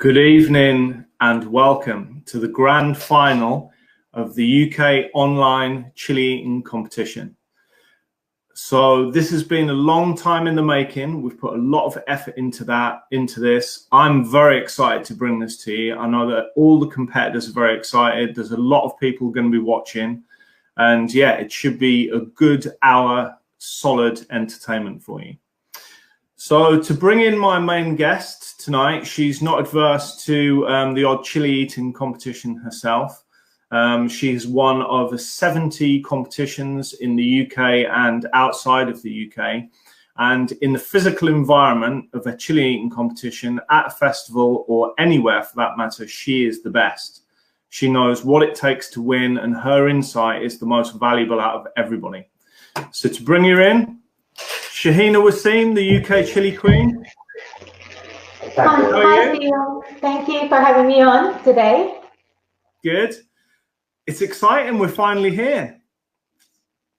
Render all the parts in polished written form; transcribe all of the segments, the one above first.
Good evening and welcome to the grand final of the UK online chili eating competition. So this has been a long time in the making. We've put a lot of effort into this. I'm very excited to bring this to you. I know that all the competitors are very excited. There's a lot of people going to be watching, and yeah, it should be a good hour solid entertainment for you. So to bring in my main guest tonight, she's not adverse to the odd chili eating competition herself. She's one of 70 competitions in the UK and outside of the UK. And in the physical environment of a chili eating competition at a festival or anywhere for that matter, she is the best. She knows what it takes to win, and her insight is the most valuable out of everybody. So to bring her in, Shahina Wasim, the UK Chili Queen. Hi, Theo. Thank you for having me on today. Good. It's exciting. We're finally here.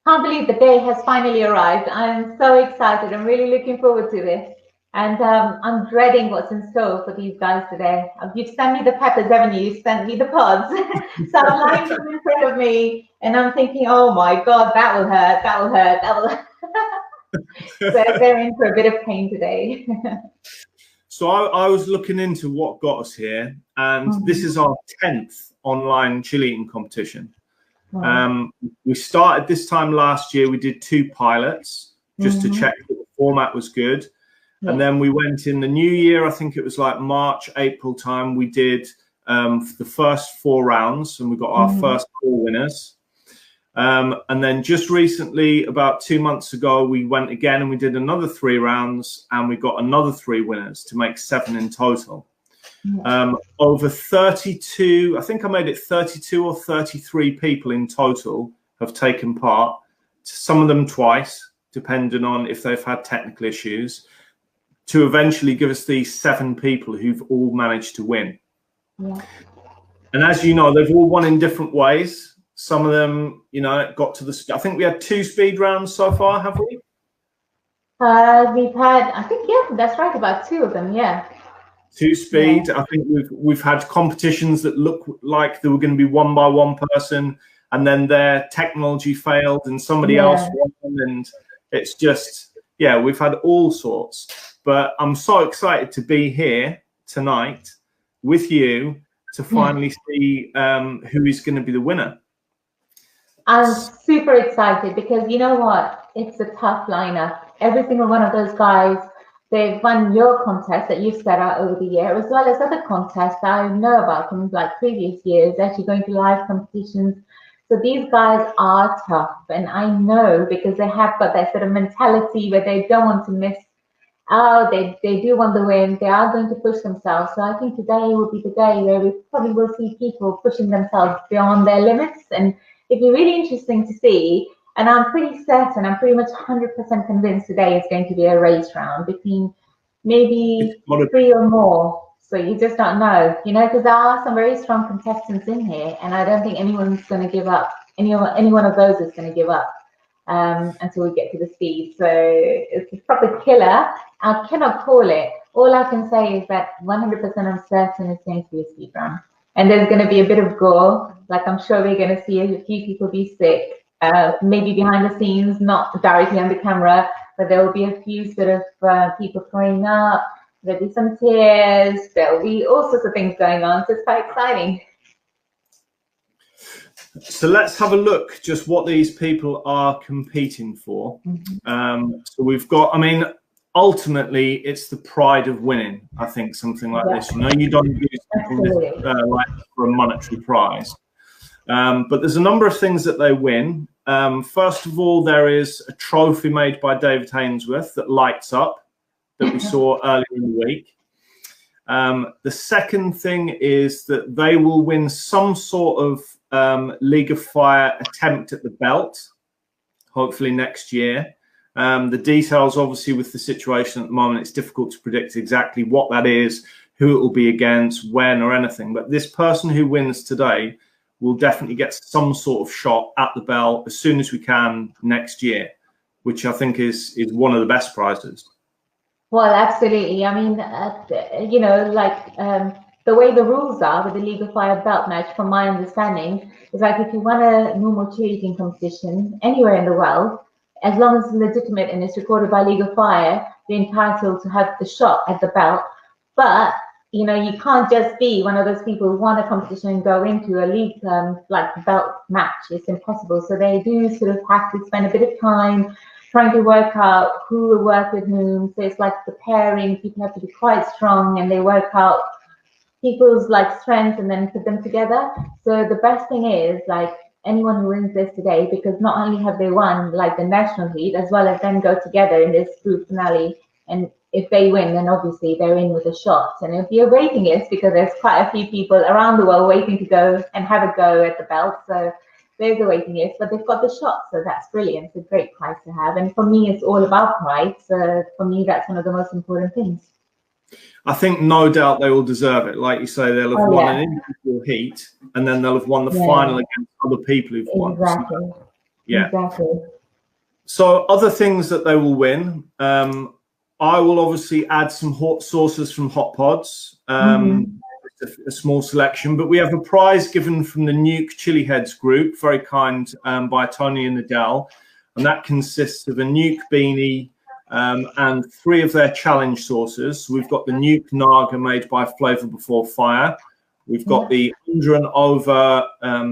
Can't believe the day has finally arrived. I'm so excited. I'm really looking forward to this. And I'm dreading what's in store for these guys today. You've sent me the peppers, haven't you? You've sent me the pods. So I'm lying them in front of me, and I'm thinking, oh my God, that will hurt, that will hurt, that will hurt. So they're in for a bit of pain today. So I was looking into what got us here, and this is our 10th online chili eating competition. We started this time last year. We did 2 pilots just to check that the format was good. And then we went in the new year, I think it was like March, April time, we did the first 4 rounds, and we got our first 4 winners. And then just recently, about 2 months ago, we went again and we did another 3 rounds, and we got another 3 winners to make 7 in total. Over 32, I think I made it 32 or 33 people in total have taken part, some of them twice, depending on if they've had technical issues, to eventually give us these 7 people who've all managed to win. And as you know, they've all won in different ways. Some of them, you know, got to the, I think we had 2 speed rounds so far, have we? We've had, I think, yeah, that's right, about 2 of them, yeah. 2 speed. I think we've had competitions that look like they were going to be won by one person, and then their technology failed and somebody else won, and it's just, yeah, we've had all sorts. But I'm so excited to be here tonight with you to finally see who is going to be the winner. I'm super excited because you know what? It's a tough lineup. Every single one of those guys, they've won your contest that you've set out over the year, as well as other contests I know about from like previous years, actually going to live competitions. So these guys are tough, and I know because they have got that sort of mentality where they don't want to miss out. They do want the win. They are going to push themselves. So I think today will be the day where we probably will see people pushing themselves beyond their limits, and it'd be really interesting to see. And I'm pretty certain, I'm pretty much 100% convinced today is going to be a race round between maybe 3 or more. So you just don't know, you know, because there are some very strong contestants in here, and I don't think anyone's going to give up. Any one of those is going to give up until we get to the speed. So it's a proper killer. I cannot call it. All I can say is that 100% I'm certain it's going to be a speed round. And there's going to be a bit of gore. Like, I'm sure we're going to see a few people be sick, maybe behind the scenes, not directly on the camera, but there will be a few sort of people throwing up. There'll be some tears. There'll be all sorts of things going on. So it's quite exciting. So let's have a look just what these people are competing for. So we've got, I mean, ultimately, it's the pride of winning. I think something like this, you know, you don't do something like for a monetary prize. But there's a number of things that they win. First of all, there is a trophy made by David Hainsworth that lights up that we saw earlier in the week. The second thing is that they will win some sort of League of Fire attempt at the belt, hopefully next year. The details, obviously, with the situation at the moment, it's difficult to predict exactly what that is, who it will be against, when, or anything. But this person who wins today will definitely get some sort of shot at the belt as soon as we can next year, which I think is one of the best prizes. Well, absolutely. I mean, you know, like the way the rules are with the League of Fire belt match, from my understanding, is like if you won a normal cheerleading competition anywhere in the world, as long as it's legitimate and it's recorded by League of Fire, you're entitled to have the shot at the belt. But you know, you can't just be one of those people who won a competition and go into a league like belt match. It's impossible. So they do sort of have to spend a bit of time trying to work out who will work with whom. So it's like the pairing. People have to be quite strong, and they work out people's like strengths and then put them together. So the best thing is like anyone who wins this today, because not only have they won like the national heat, as well as then go together in this group finale. And if they win, then obviously they're in with a shot. And it'll be a waiting list because there's quite a few people around the world waiting to go and have a go at the belt. So there's a waiting list, but they've got the shot. So that's brilliant. It's a great prize to have. And for me, it's all about pride. So for me, that's one of the most important things. I think no doubt they will deserve it. Like you say, they'll have won an individual heat, and then they'll have won the final against other people who've won. Exactly. So, yeah. Exactly. So other things that they will win, I will obviously add some hot sauces from Hot Pods, a small selection, but we have a prize given from the Nuke Chili Heads group, very kind, by Tony and Adele, and that consists of a Nuke beanie and 3 of their challenge sauces. We've got the Nuke Naga made by Flavor Before Fire. We've got the Under and Over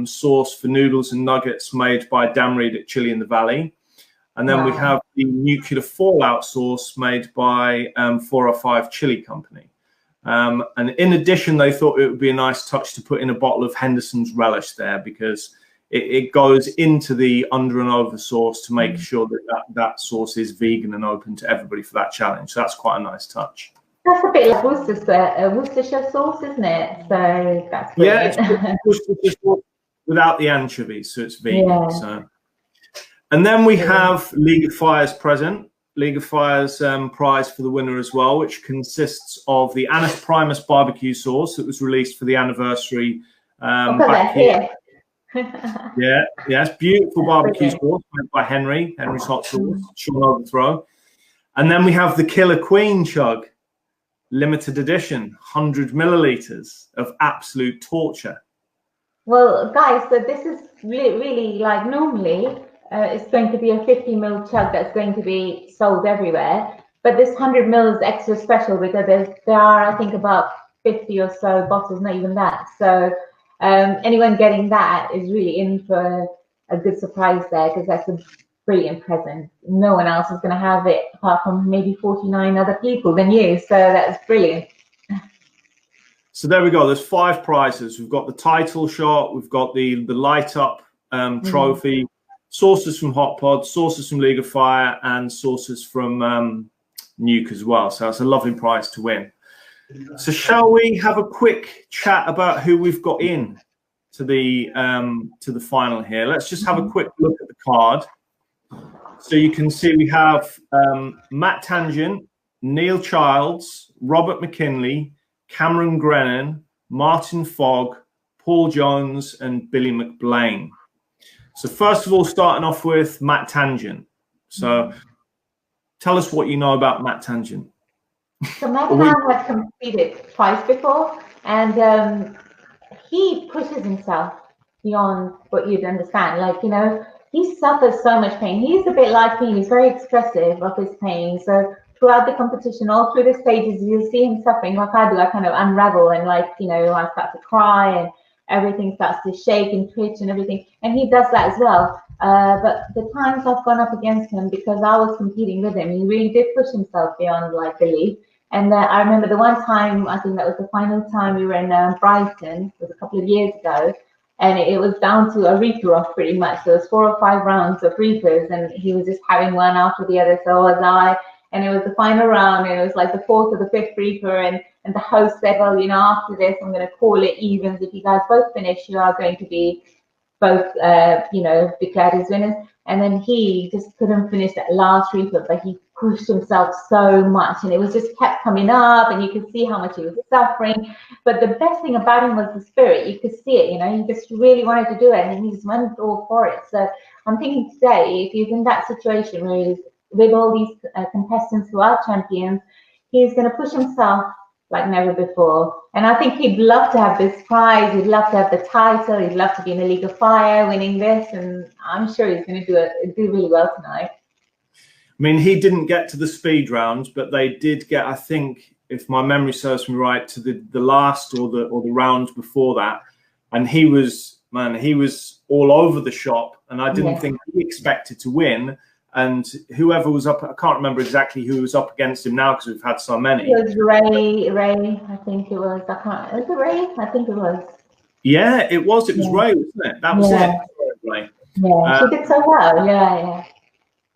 sauce for noodles and nuggets made by Dan Reed at Chili in the Valley. And then we have the Nuclear Fallout sauce made by 405 Chili Company. And in addition, they thought it would be a nice touch to put in a bottle of Henderson's Relish there, because it goes into the Under and Over sauce to make sure that sauce is vegan and open to everybody for that challenge. So that's quite a nice touch. That's a bit like Worcestershire sauce, isn't it? So that's brilliant. Yeah, it's Worcestershire sauce without the anchovies, so it's vegan. Yeah. So. And then we have League of Fire's present. League of Fire's prize for the winner as well, which consists of the Annis Primus barbecue sauce that was released for the anniversary back here. It's beautiful barbecue sauce made by Henry's Hot Sauce, Sean Overthrow. And then we have the Killer Queen Chug, limited edition, 100 milliliters of absolute torture. Well, guys, so this is really like normally it's going to be a 50 ml chug that's going to be sold everywhere. But this 100 ml is extra special because there are, I think, about 50 or so bottles, not even that. So anyone getting that is really in for a good surprise there, because that's a brilliant present. No one else is going to have it apart from maybe 49 other people than you. So that's brilliant. So there we go. There's 5 prizes. We've got the title shot. We've got the light up trophy. Sauces from Hot Pod, sauces from League of Fire, and sauces from Nuke as well. So it's a lovely prize to win. So shall we have a quick chat about who we've got in to the final here? Let's just have a quick look at the card. So you can see we have Matt Tangent, Neil Childs, Robert McKinley, Cameron Grennan, Martin Fogg, Paul Jones, and Billy McBlain. So first of all, starting off with Matt Tangent. So tell us what you know about Matt Tangent. So Matt and I have competed twice before, and he pushes himself beyond what you'd understand. Like, you know, he suffers so much pain. He's a bit like me. He's very expressive of his pain. So throughout the competition, all through the stages, you'll see him suffering like I do. I kind of unravel and, like, you know, I start to cry and everything starts to shake and twitch and everything. And he does that as well. But the times I've gone up against him, because I was competing with him, he really did push himself beyond like belief. And I remember the one time, I think that was the final time we were in Brighton, it was a couple of years ago, and it was down to a reaper off pretty much. There was 4 or 5 rounds of reapers, and he was just having one after the other. So was I. And it was the final round, and it was like the 4th or the 5th reaper, and the host said, well, you know, after this, I'm going to call it evens. If you guys both finish, you are going to be both, you know, declared as winners. And then he just couldn't finish that last reaper, but he pushed himself so much, and it was just kept coming up, and you could see how much he was suffering. But the best thing about him was the spirit. You could see it, you know, he just really wanted to do it, and he just went all for it. So I'm thinking today, if he's in that situation where he's with all these contestants who are champions, he's going to push himself like never before. And I think he'd love to have this prize. He'd love to have the title. He'd love to be in a League of Fire winning this. And I'm sure he's going to do really well tonight. I mean, he didn't get to the speed rounds, but they did get, I think, if my memory serves me right, to the last or the rounds before that. And he was all over the shop. And I didn't think he expected to win. And whoever was up, I can't remember exactly who was up against him now because we've had so many. It was Ray, I think it was. Was it Ray? I think it was. Yeah, it was. It was Ray, wasn't it? That was it. Ray. Yeah, she did so well. Yeah.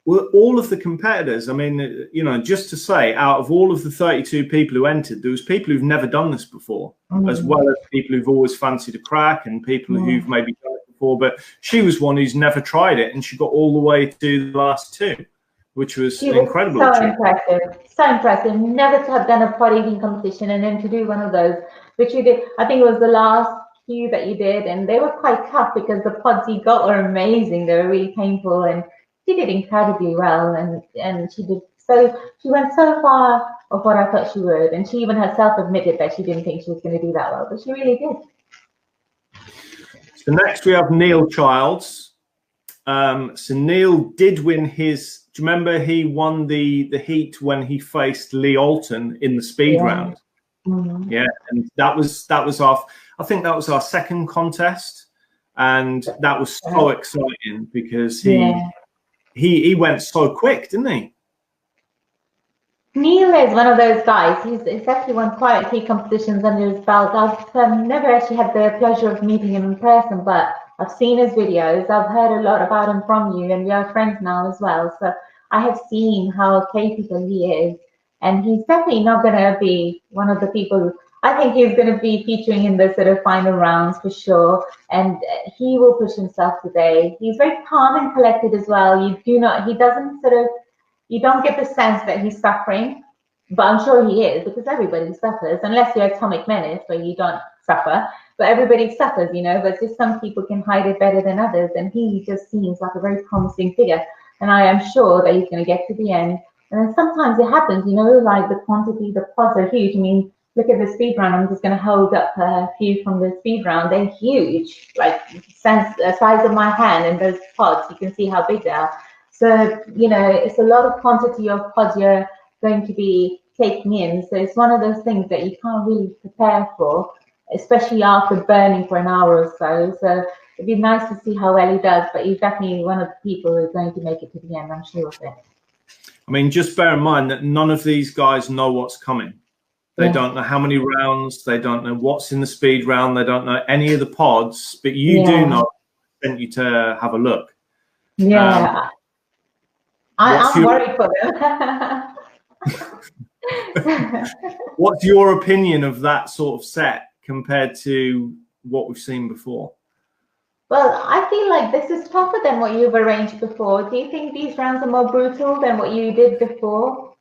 Well, all of the competitors, I mean, you know, just to say, out of all of the 32 people who entered, there was people who've never done this before, as well as people who've always fancied a crack and people who've maybe done it before. But she was one who's never tried it, and she got all the way to the last two, which was incredible. So impressive. So impressive. Never to have done a pod eating competition and then to do one of those, which you did. I think it was the last few that you did, and they were quite tough because the pods you got were amazing. They were really painful, and she did incredibly well, and she went so far of what I thought she would, and she even herself admitted that she didn't think she was going to do that well, but she really did. So next we have Neil Childs. So Neil did win his. Do you remember he won the heat when he faced Lee Alton in the speed round? Yeah, and that was our. I think that was our second contest, and that was so exciting because he went so quick, didn't he? Neil is one of those guys. He's actually won quite a few competitions under his belt. I've never actually had the pleasure of meeting him in person, but I've seen his videos. I've heard a lot about him from you, and we are friends now as well. So I have seen how capable he is, and he's definitely not going to be one of the people. I think he's going to be featuring in the sort of final rounds for sure, and he will push himself today. He's very calm and collected as well. You don't get the sense that he's suffering, but I'm sure he is, because everybody suffers, unless you're Atomic Menace where you don't suffer, but everybody suffers, you know, but just some people can hide it better than others, and he just seems like a very promising figure, and I am sure that he's going to get to the end. And then sometimes it happens, you know, like the pods are huge. I mean, look at the speed round. I'm just going to hold up a few from the speed round. They're huge, like the size of my hand, and those pods, you can see how big they are. So, you know, it's a lot of quantity of pods you're going to be taking in. So it's one of those things that you can't really prepare for, especially after burning for an hour or so. So it'd be nice to see how well he does, but he's definitely one of the people who's going to make it to the end, I'm sure of it. I mean, just bear in mind that none of these guys know what's coming. They don't know how many rounds. They don't know what's in the speed round. They don't know any of the pods, but you do know. I sent you to have a look. Yeah. I'm worried for them. What's your opinion of that sort of set compared to what we've seen before? Well, I feel like this is tougher than what you've arranged before. Do you think these rounds are more brutal than what you did before?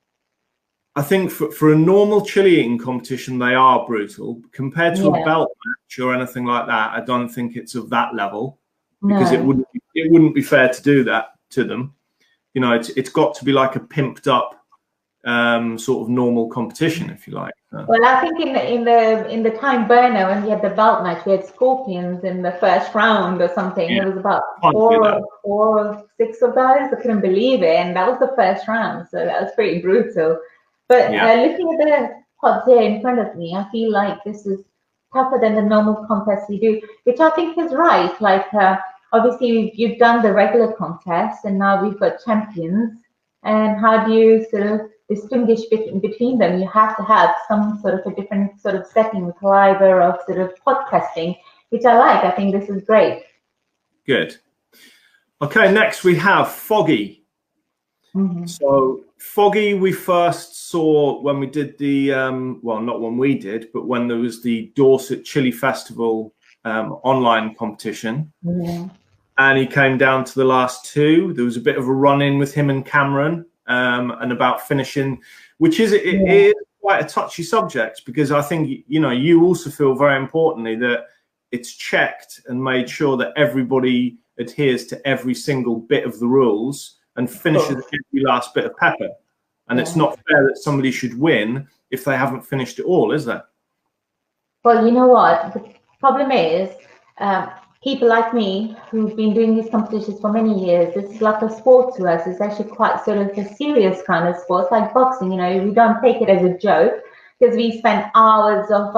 I think for a normal chili eating competition, they are brutal. Compared to a belt match or anything like that, I don't think it's of that level, because it wouldn't be fair to do that to them. You know, it's got to be like a pimped up sort of normal competition, if you like. Well, I think in the time burner when we had the belt match, we had scorpions in the first round or something. Yeah. It was about four or six of those. I couldn't believe it, and that was the first round, so that was pretty brutal. But looking at the pods here in front of me, I feel like this is tougher than the normal contest we do, which I think is right. Like, obviously, you've done the regular contest, and now we've got champions. And how do you sort of distinguish between them? You have to have some sort of a different sort of setting, caliber of sort of podcasting, which I like. I think this is great. Good. Okay, next we have Foggy. So Foggy we first saw when we did the, well, not when we did, but when there was the Dorset Chili Festival online competition. And he came down to the last two. There was a bit of a run-in with him and Cameron, and about finishing, which is it is quite a touchy subject, because I think, you know, you also feel very importantly that it's checked and made sure that everybody adheres to every single bit of the rules and finishes every last bit of pepper. And it's not fair that somebody should win if they haven't finished it all, is there? Well, you know what? The problem is people like me who've been doing these competitions for many years, this is like a sport to us. It's actually quite sort of a serious kind of sport. It's like boxing, you know, we don't take it as a joke because we spend hours of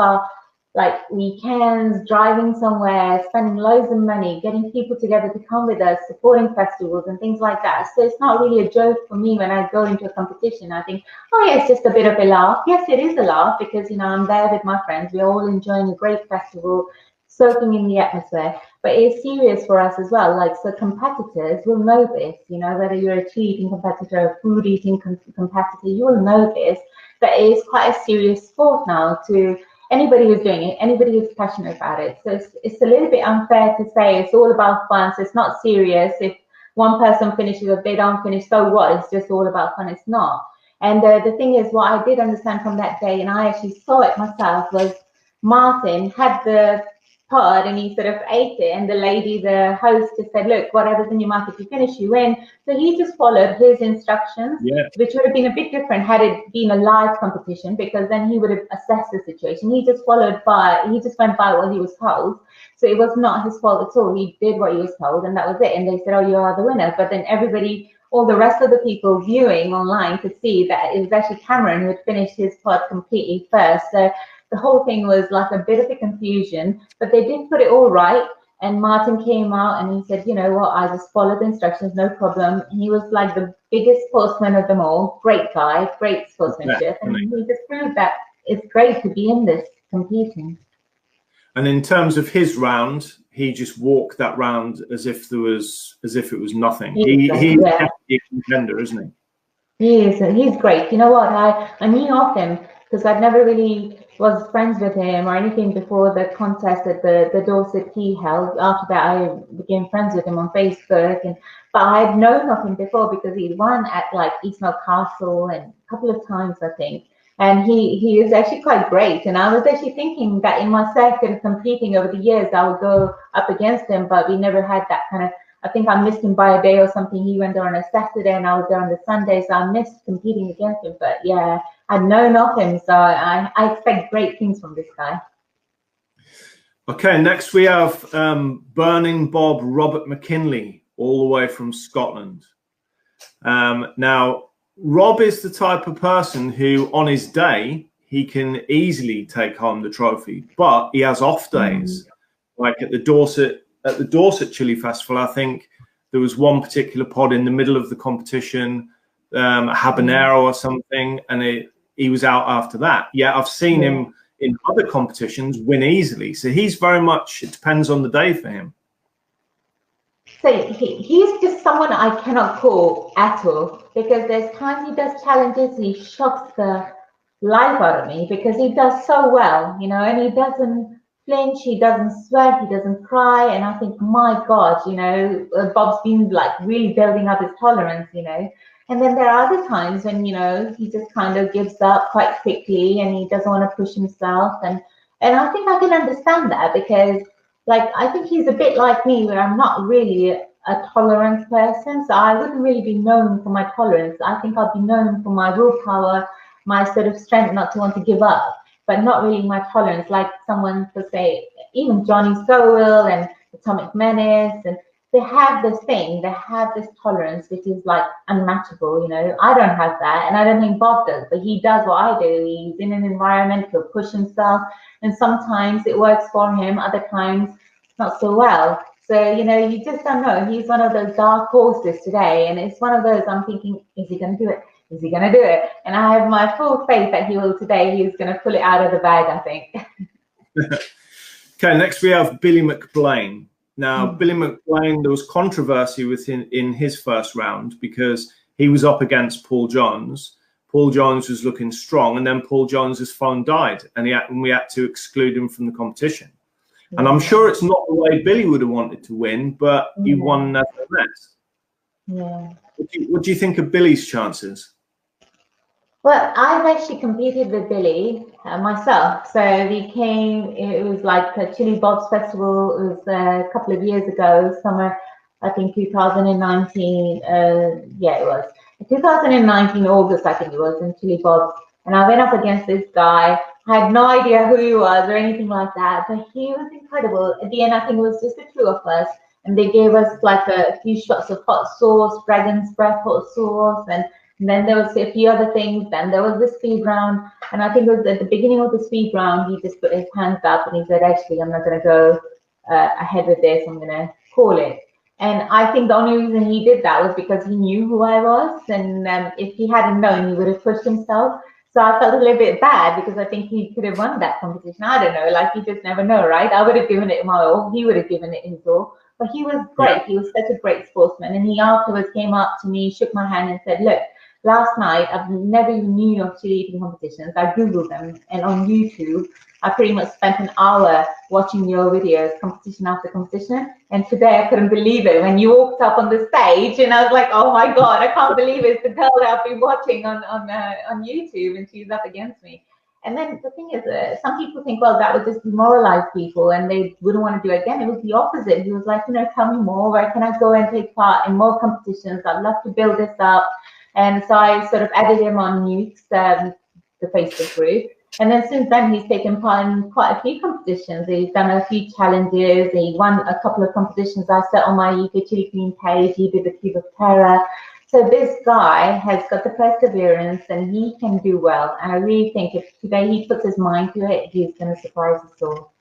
like weekends driving somewhere, spending loads of money, getting people together to come with us, supporting festivals and things like that. So it's not really a joke for me when I go into a competition. I think, oh yeah, it's just a bit of a laugh. Yes, it is a laugh because, you know, I'm there with my friends. We're all enjoying a great festival, soaking in the atmosphere. But it's serious for us as well. Like, so competitors will know this, you know, whether you're a chili eating competitor or food eating competitor, you will know this, that it is quite a serious sport now to anybody who's doing it, anybody who's passionate about it. So it's a little bit unfair to say it's all about fun, so it's not serious. If one person finishes, if they don't finish, so what? It's just all about fun. It's not. And the thing is, what I did understand from that day, and I actually saw it myself, was Martin had the pod and he sort of ate it, and the lady, the host, just said, look, whatever's in your mouth, if you finish, you win. So he just followed his instructions, which would have been a bit different had it been a live competition, because then he would have assessed the situation. He just went by what he was told. So it was not his fault at all. He did what he was told, and that was it. And they said, oh, you are the winner. But then everybody, all the rest of the people viewing online could see that it was actually Cameron who had finished his pod completely first. So the whole thing was like a bit of a confusion, but they did put it all right. And Martin came out and he said, you know what, I just followed the instructions, no problem. He was like the biggest sportsman of them all. Great guy, great sportsmanship. And he just proved that it's great to be in this competing. And in terms of his round, he just walked that round as if it was nothing. He's definitely a contender, isn't he? He's great. You know what? I knew of him because I'd never really was friends with him or anything before the contest at the Dorset he held. After that, I became friends with him on Facebook, but I had known of him before because he won at like Eastmount Castle and a couple of times, I think. And he is actually quite great. And I was actually thinking that in my circuit of competing over the years, I would go up against him, but we never had that kind of. I think I missed him by a day or something. He went there on a Saturday and I was there on the Sunday, so I missed competing against him. But yeah, I'd known of him, so I expect great things from this guy. Okay, next we have Burning Bob Robert McKinley, all the way from Scotland. Now, Rob is the type of person who, on his day, he can easily take home the trophy, but he has off days, like at the Dorset Chili Festival. I think there was one particular pod in the middle of the competition, Habanero or something, and he was out after that. Yeah, I've seen him in other competitions win easily. So he's very much, it depends on the day for him. So he's just someone I cannot call at all, because there's times he does challenges, he shocks the life out of me because he does so well, you know, and he doesn't flinch, he doesn't sweat, he doesn't cry. And I think, my God, you know, Bob's been like really building up his tolerance, you know. And then there are other times when, you know, he just kind of gives up quite quickly and he doesn't want to push himself. And I think I can understand that because, like, I think he's a bit like me where I'm not really a tolerance person. So I wouldn't really be known for my tolerance. I think I'd be known for my willpower, my sort of strength not to want to give up, but not really my tolerance. Like someone to say, even Johnny Sowell and Atomic Menace, and they have this thing, they have this tolerance which is like unmatchable, you know. I don't have that, and I don't think Bob does, but he does what I do. He's in an environment, he'll push himself, and sometimes it works for him, other times not so well. So, you know, you just don't know. He's one of those dark horses today, and it's one of those I'm thinking, is he going to do it? Is he going to do it? And I have my full faith that he will today. He's going to pull it out of the bag, I think. Okay, next we have Billy McBlain. Now, Billy McBlain, there was controversy in his first round because he was up against Paul Jones. Paul Jones was looking strong, and then Paul Jones's phone died, and we had to exclude him from the competition. And I'm sure it's not the way Billy would have wanted to win, but he won nevertheless. Yeah. What do you think of Billy's chances? Well, I've actually competed with Billy myself. So it was like a Chili Bob's Festival. It was a couple of years ago, summer, I think 2019. Yeah, it was. 2019 August, I think it was, in Chilli Bob's, and I went up against this guy. I had no idea who he was or anything like that, but he was incredible. At the end, I think it was just the two of us, and they gave us like a few shots of hot sauce, dragon's breath hot sauce, and then there was a few other things. Then there was the speed round, and I think it was at the beginning of the speed round, he just put his hands up and he said, actually, I'm not going to go ahead with this, I'm going to call it. And I think the only reason he did that was because he knew who I was, and if he hadn't known, he would have pushed himself. So I felt a little bit bad because I think he could have won that competition. I don't know, like you just never know, right? I would have given it my all, he would have given it his all. But he was great. He was such a great sportsman. And he afterwards came up to me, shook my hand and said, look, last night, I've never even knew of chili eating competitions. I Googled them, and on YouTube, I pretty much spent an hour watching your videos, competition after competition. And today I couldn't believe it when you walked up on the stage, and I was like, oh my God, I can't believe it's the girl that I've been watching on YouTube, and she's up against me. And then the thing is, some people think, well, that would just demoralize people and they wouldn't want to do it again. It was the opposite. He was like, you know, tell me more. Where can I go and take part in more competitions? I'd love to build this up. And so I sort of added him on Nukes, the Facebook group. And then since then, he's taken part in quite a few competitions. He's done a few challenges. He won a couple of competitions I set on my ukchilliqueen page. He did the Cube of Terror. So this guy has got the perseverance and he can do well. And I really think if today he puts his mind to it, he's going to surprise us all.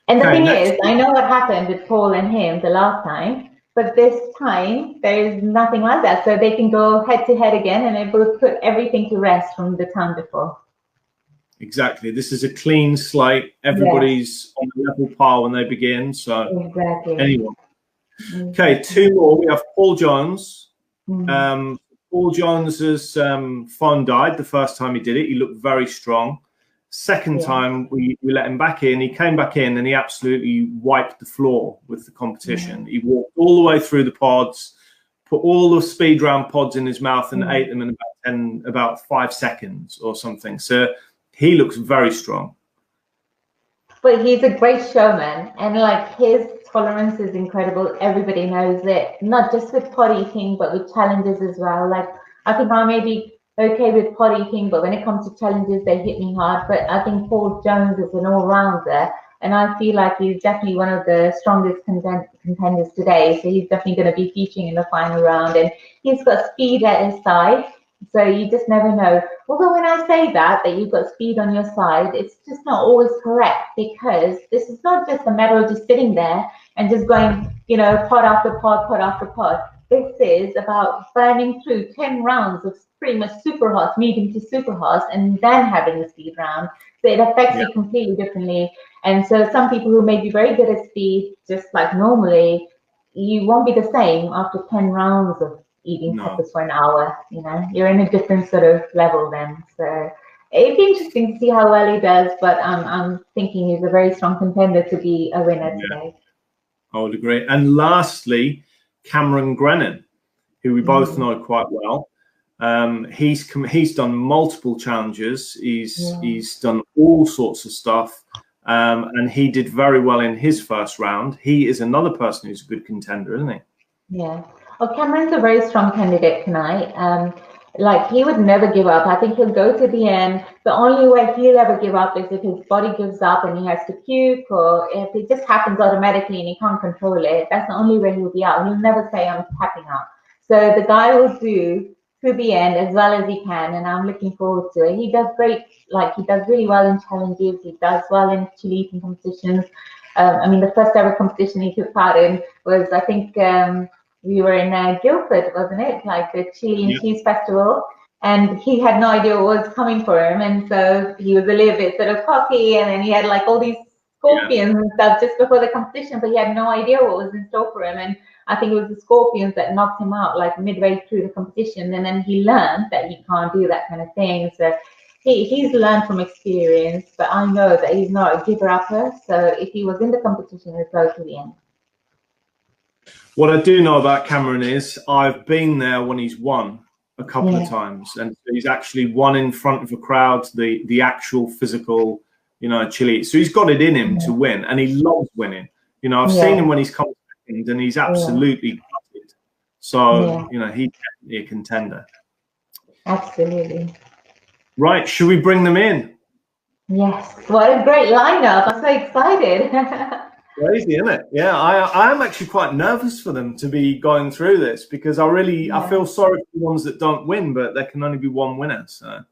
And the thing is, I know what happened with Paul and him the last time, but this time there is nothing like that. So they can go head to head again and it will put everything to rest from the time before. Exactly. This is a clean slate. Everybody's on a level par when they begin. So anyway. Okay, two more. We have Paul Jones. Paul Jones's phone died the first time he did it. He looked very strong. Second time we let him back in. He came back in and he absolutely wiped the floor with the competition. He walked all the way through the pods, put all the speed round pods in his mouth and ate them in about 5 seconds or something. So he looks very strong. But he's a great showman, and like his tolerance is incredible. Everybody knows it, not just with pod eating, but with challenges as well. Like I think I may be okay with pod eating, but when it comes to challenges, they hit me hard. But I think Paul Jones is an all-rounder, and I feel like he's definitely one of the strongest contenders today. So he's definitely going to be featuring in the final round, and he's got speed at his side. So you just never know. Although when I say that you've got speed on your side, it's just not always correct, because this is not just a matter of just sitting there and just going, you know, pod after pod, pod after pod. This is about burning through 10 rounds of pretty much super hot, medium to super hot, and then having a speed round. So it affects you completely differently. And so some people who may be very good at speed, just like normally, you won't be the same after 10 rounds of eating peppers for an hour. You know, you're in a different sort of level then. So it'd be interesting to see how well he does, but I'm thinking he's a very strong contender to be a winner today. I would agree. And lastly, Cameron Grennan, who we both know quite well. He's done multiple challenges. He's done all sorts of stuff, and he did very well in his first round. He is another person who's a good contender, isn't he? Yeah. Well, Cameron's a very strong candidate tonight. Like, he would never give up. I think he'll go to the end. The only way he'll ever give up is if his body gives up and he has to puke, or if it just happens automatically and he can't control it. That's the only way he'll be out. He'll never say, I'm tapping out. So the guy will do to the end as well as he can, and I'm looking forward to it. He does great. Like, he does really well in challenges. He does well in chili eating competitions. I mean, the first ever competition he took part in was, I think, we were in Guildford, wasn't it? Like the Chili and Cheese Festival. And he had no idea what was coming for him. And so he was a little bit sort of cocky. And then he had like all these scorpions and stuff just before the competition, but he had no idea what was in store for him. And I think it was the scorpions that knocked him out like midway through the competition. And then he learned that he can't do that kind of thing. So he's learned from experience, but I know that he's not a giver-upper. So if he was in the competition, he'd go to the end. What I do know about Cameron is I've been there when he's won a couple of times, and he's actually won in front of a crowd, the actual physical, you know, chili. So he's got it in him to win, and he loves winning. You know, I've seen him when he's come second, and he's absolutely gutted. So, you know, he's definitely a contender. Absolutely. Right, should we bring them in? Yes, what a great lineup. I'm so excited. Crazy, isn't it? Yeah, I am actually quite nervous for them to be going through this, because I feel sorry for the ones that don't win, but there can only be one winner. So,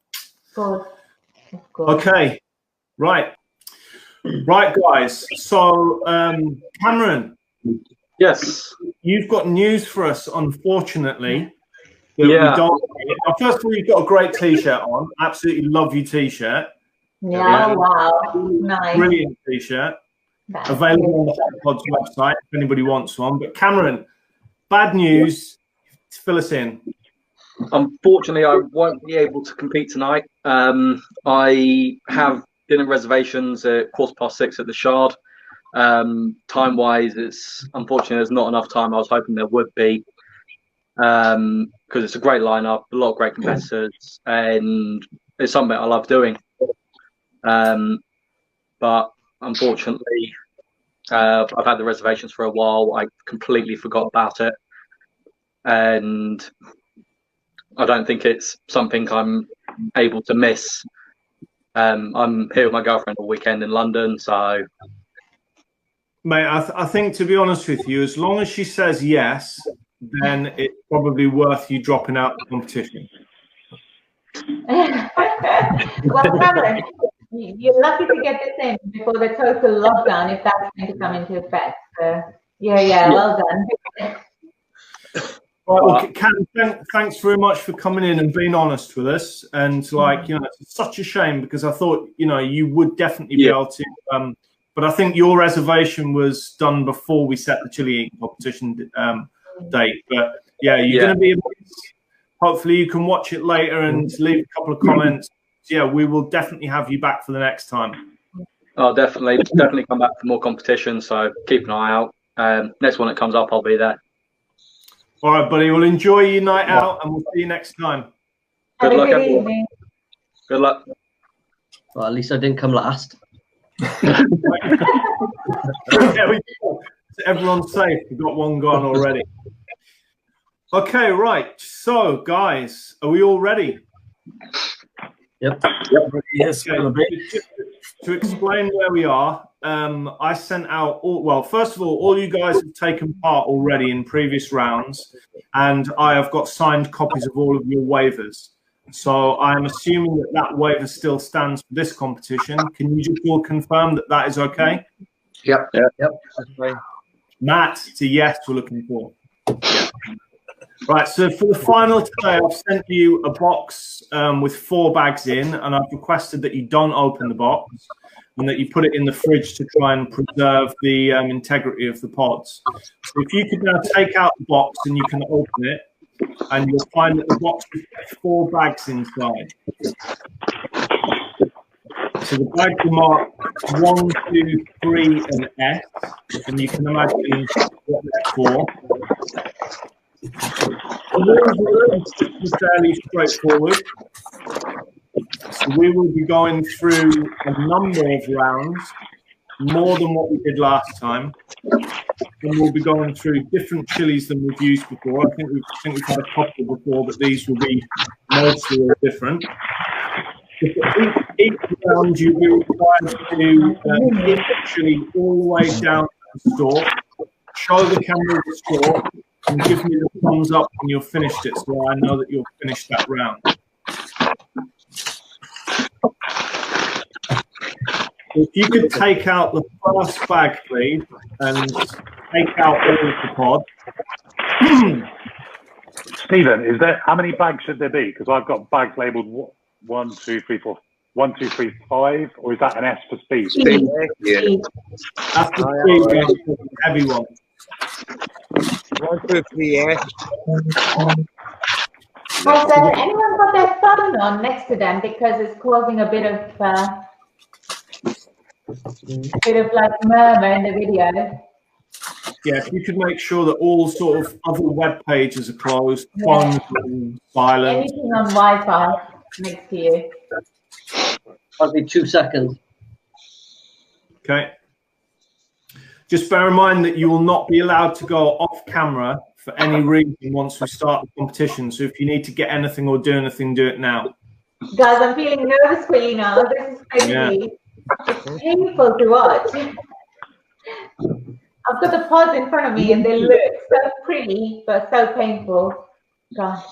of course. Okay, right, guys. So, Cameron. Yes. You've got news for us, unfortunately. That Yeah. We don't. First of all, you've got a great T-shirt on. Absolutely love your T-shirt. Yeah, wow, nice. Brilliant T-shirt. That's Available on the Pod's website if anybody wants one. But Cameron, bad news. Fill us in. Unfortunately, I won't be able to compete tonight. I have dinner reservations at 6:15 at the Shard. Time-wise, it's unfortunately there's not enough time. I was hoping there would be, because it's a great lineup, a lot of great competitors, and it's something I love doing. But unfortunately, I've had the reservations for a while. I completely forgot about it, and I don't think it's something I'm able to miss. I'm here with my girlfriend all weekend in London, so. Mate, I think, to be honest with you, as long as she says yes, then it's probably worth you dropping out the competition. Well, Cameron, you're lucky to get this in before the total lockdown, if that's going to come into effect. So, yeah, well done. Well, Cam, thanks very much for coming in and being honest with us. And like, you know, it's such a shame, because I thought, you know, you would definitely be able to. But I think your reservation was done before we set the chili eating competition date. But yeah, you're going to be. Hopefully, you can watch it later and leave a couple of comments. Yeah, we will definitely have you back for the next time. Oh, definitely come back for more competition. So keep an eye out. Next one that comes up, I'll be there. All right, buddy. Well, enjoy your night out, and we'll see you next time. Good luck, everyone. Good luck. Well, at least I didn't come last. Everyone's safe. We've got one gone already. Okay, right. So, guys, are we all ready? Yep. Yes. Okay. To explain where we are, I sent out first of all you guys have taken part already in previous rounds, and I have got signed copies of all of your waivers. So I'm assuming that waiver still stands for this competition. Can you just all confirm that is okay? Yep. Matt, it's a yes we're looking for. Yeah. Right, so for the final today, I've sent you a box with 4 bags in, and I've requested that you don't open the box and that you put it in the fridge to try and preserve the integrity of the pods. So if you could now take out the box and you can open it, and you'll find that the box has 4 bags inside. So the bags are marked 1, 2, 3, and S, and you can imagine what they're for. The rules are fairly straightforward. So we will be going through a number of rounds, more than what we did last time. And we'll be going through different chilies than we've used before. I think we've had a couple before, but these will be mostly all different. Each round you will be required to hit the chili all the way down to the stalk, show the camera the stalk, and give me the thumbs up when you've finished it, so I know that you've finished that round. If you could take out the first bag, please, and take out all of the pod. Stephen, how many bags should there be? Because I've got bags labelled 1, 2, 3, 4, 1, 2, 3, 5, or is that an S for speed? Yeah. That's the speed, heavy one. 1, 2, 3, S. Has anyone got their phone on next to them, because it's causing a bit of like murmur in the video? Yeah, if you could make sure that all sort of other web pages are closed, phones and silent. Anything on Wi-Fi next to you. I'll be 2 seconds. Okay. Just bear in mind that you will not be allowed to go off camera for any reason once we start the competition. So if you need to get anything or do anything, do it now. Guys, I'm feeling nervous for you now. This is crazy. Yeah. It's painful to watch. I've got the pods in front of me and they look so pretty, but so painful. Gosh.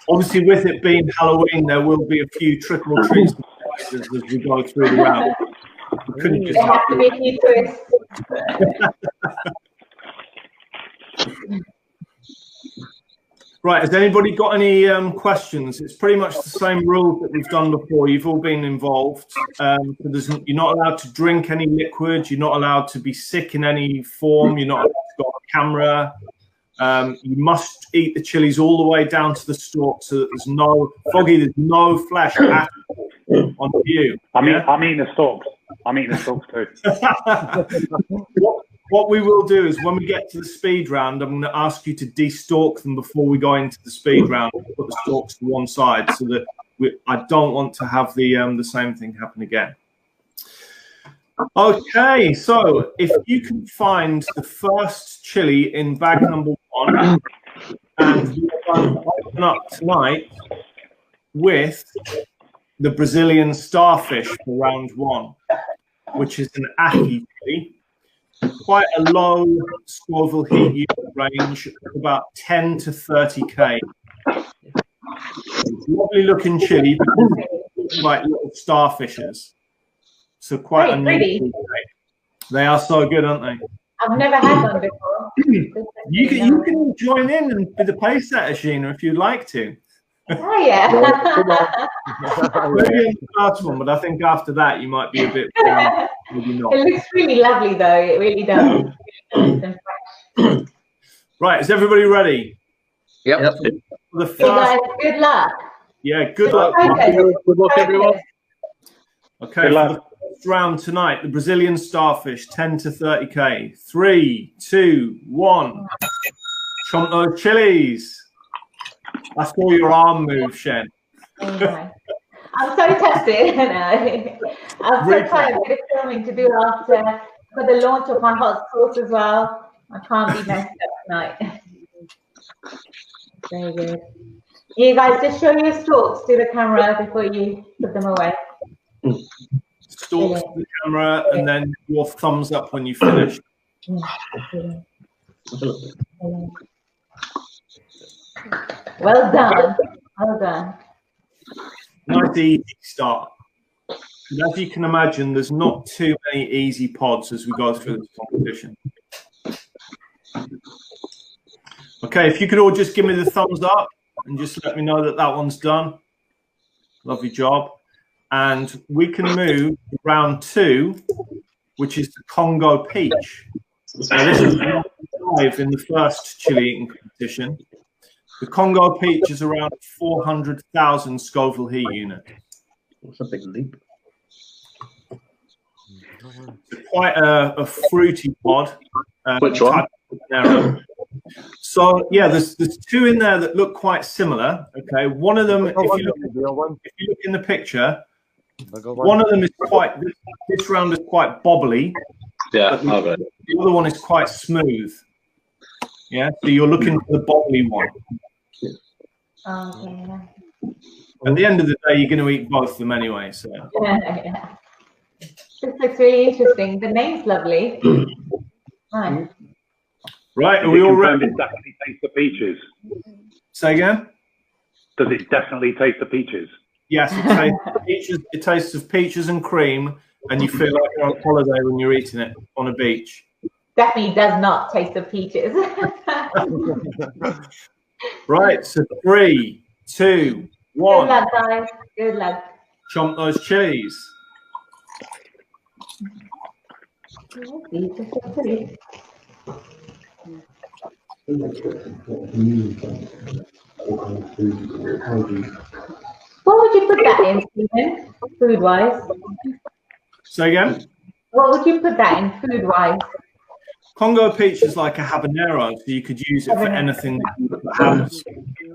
Obviously, with it being Halloween, there will be a few trick or treats as we go through the round. We couldn't just They have to make you twist. Right, has anybody got any questions? It's pretty much the same rules that we've done before. You've all been involved. So you're not allowed to drink any liquid. You're not allowed to be sick in any form. You're not allowed to go on camera. You must eat the chilies all the way down to the stalk, so that there's no there's no flesh at all on you. I'm eating the stalks. I'm eating the stalks too. What we will do is when we get to the speed round, I'm going to ask you to de-stalk them before we go into the speed round. Put the stalks to one side so that I don't want to have the same thing happen again. Okay, so if you can find the first chili in bag number 1, and we're going to open up tonight with the Brazilian Starfish for round 1, which is an ackee chili. Quite a low Scoville heat unit range, about 10 to 30K. Lovely looking chili, like little starfishes. So quite unusual. They are so good, aren't they? I've never had one before. You can join in and be the pace setter, Sheena, if you'd like to. Oh yeah. Maybe in the first one, but I think after that you might be a bit maybe not. It looks really lovely though, it really does. Right, is everybody ready? Yep. For the So guys, first, good luck. yeah, good luck. Good luck, everyone. Okay, for the first round tonight, the Brazilian Starfish, 10 to 30K. 3, 2, 1. Chomp those chilies. That's all your arm move, Shen. Okay. I'm so tested. I've got quite a bit of filming to do after for the launch of my hot sauce as well. I can't be messed up tonight. Very good. You guys just show your stalks to the camera before you put them away. Stalks to the camera and then your thumbs up when you finish. Well done. Well done. Nice easy start. And as you can imagine, there's not too many easy pods as we go through this competition. Okay, if you could all just give me the thumbs up and just let me know that that one's done. Lovely job. And we can move to round 2, which is the Congo Peach. So this is round 5 in the first chili eating competition. The Congo Peach is around 400,000 Scoville heat unit. That's a big leap. It's quite a fruity pod. Which one? So yeah, there's 2 in there that look quite similar. Okay, one of them, if you look in the picture, one of them is quite. This round is quite bobbly. Yeah, the other one is quite smooth. Yeah, so you're looking for the bobbly one. Okay. At the end of the day, you're going to eat both of them anyway. So. Yeah. This looks really interesting. The name's lovely. Nice. Right, are we all ready? It definitely tastes the peaches. Say again? Does it definitely taste the peaches? Yes, it tastes of peaches and cream, and you feel like you're on holiday when you're eating it on a beach. Definitely does not taste of peaches. Right, so 3, 2, 1. Good luck, guys. Good luck. Chomp those chilies. These are so pretty. What would you put that in, Stephen, food-wise? Say again? What would you put that in, food-wise? Congo Peach is like a habanero, so you could use it for anything that habs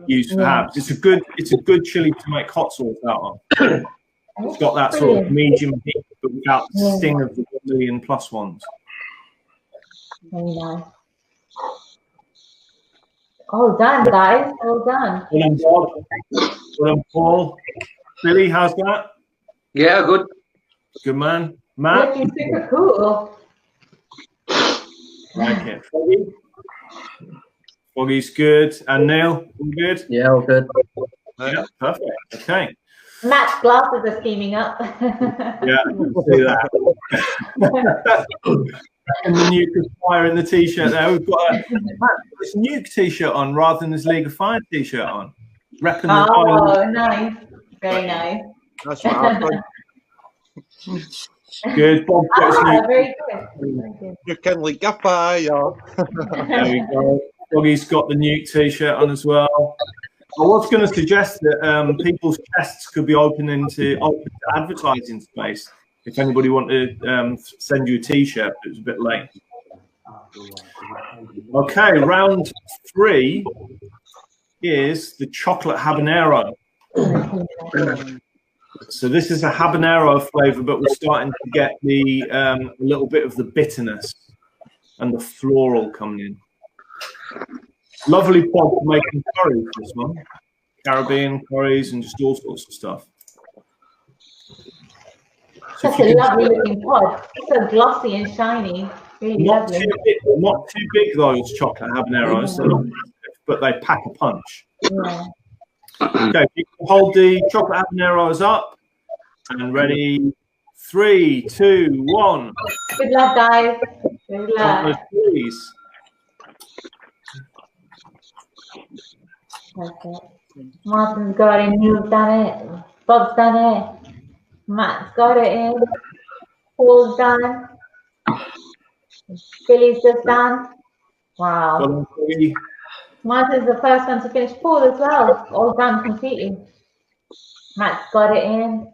use for habs. It's a good chili to make hot sauce out of. It's got that sort of medium heat, but without the sting of the 1 million+ ones. Very nice. All done, guys. All done. Well done, Bob. Well done, Paul. Billy, how's that? Yeah, good. Good man. Matt? Looking super cool. Like it. Foggy? Foggy's good. And Neil, all good? Yeah, all good. Yeah, perfect. Okay. Matt's glasses are steaming up. Yeah, I can see that. And the Nuke of Fire in the t-shirt there. We've got this Nuke t-shirt on rather than this League of Fire t-shirt on. Repping the island. Nice. Very nice. That's what happened. Good. Bob got his Nuke. Very good. Very good. You can leak a fire. There we go. Doggy's got the Nuke t-shirt on as well. I was going to suggest that people's chests could be open to advertising space. If anybody wanted to send you a t-shirt, it was a bit late. Okay, round 3 is the chocolate habanero. So this is a habanero flavor, but we're starting to get the a little bit of the bitterness and the floral coming in. Lovely pod for making curries, this one. Caribbean curries and just all sorts of stuff. So Such a lovely looking pod. So glossy and shiny. Really not lovely. not too big, those chocolate habaneros, they're not massive, but they pack a punch. Yeah. Okay, you can hold the chocolate habaneros up and ready. 3, 2, 1. Good luck, guys. Good luck. Please. Perfect. Martin's got it. Neil's done it. Bob's done it. Matt's got it in. Paul's done. Billy's just done. Wow. Well done, Billy. Martin's the first one to finish. Paul as well. All done completely. Matt's got it in.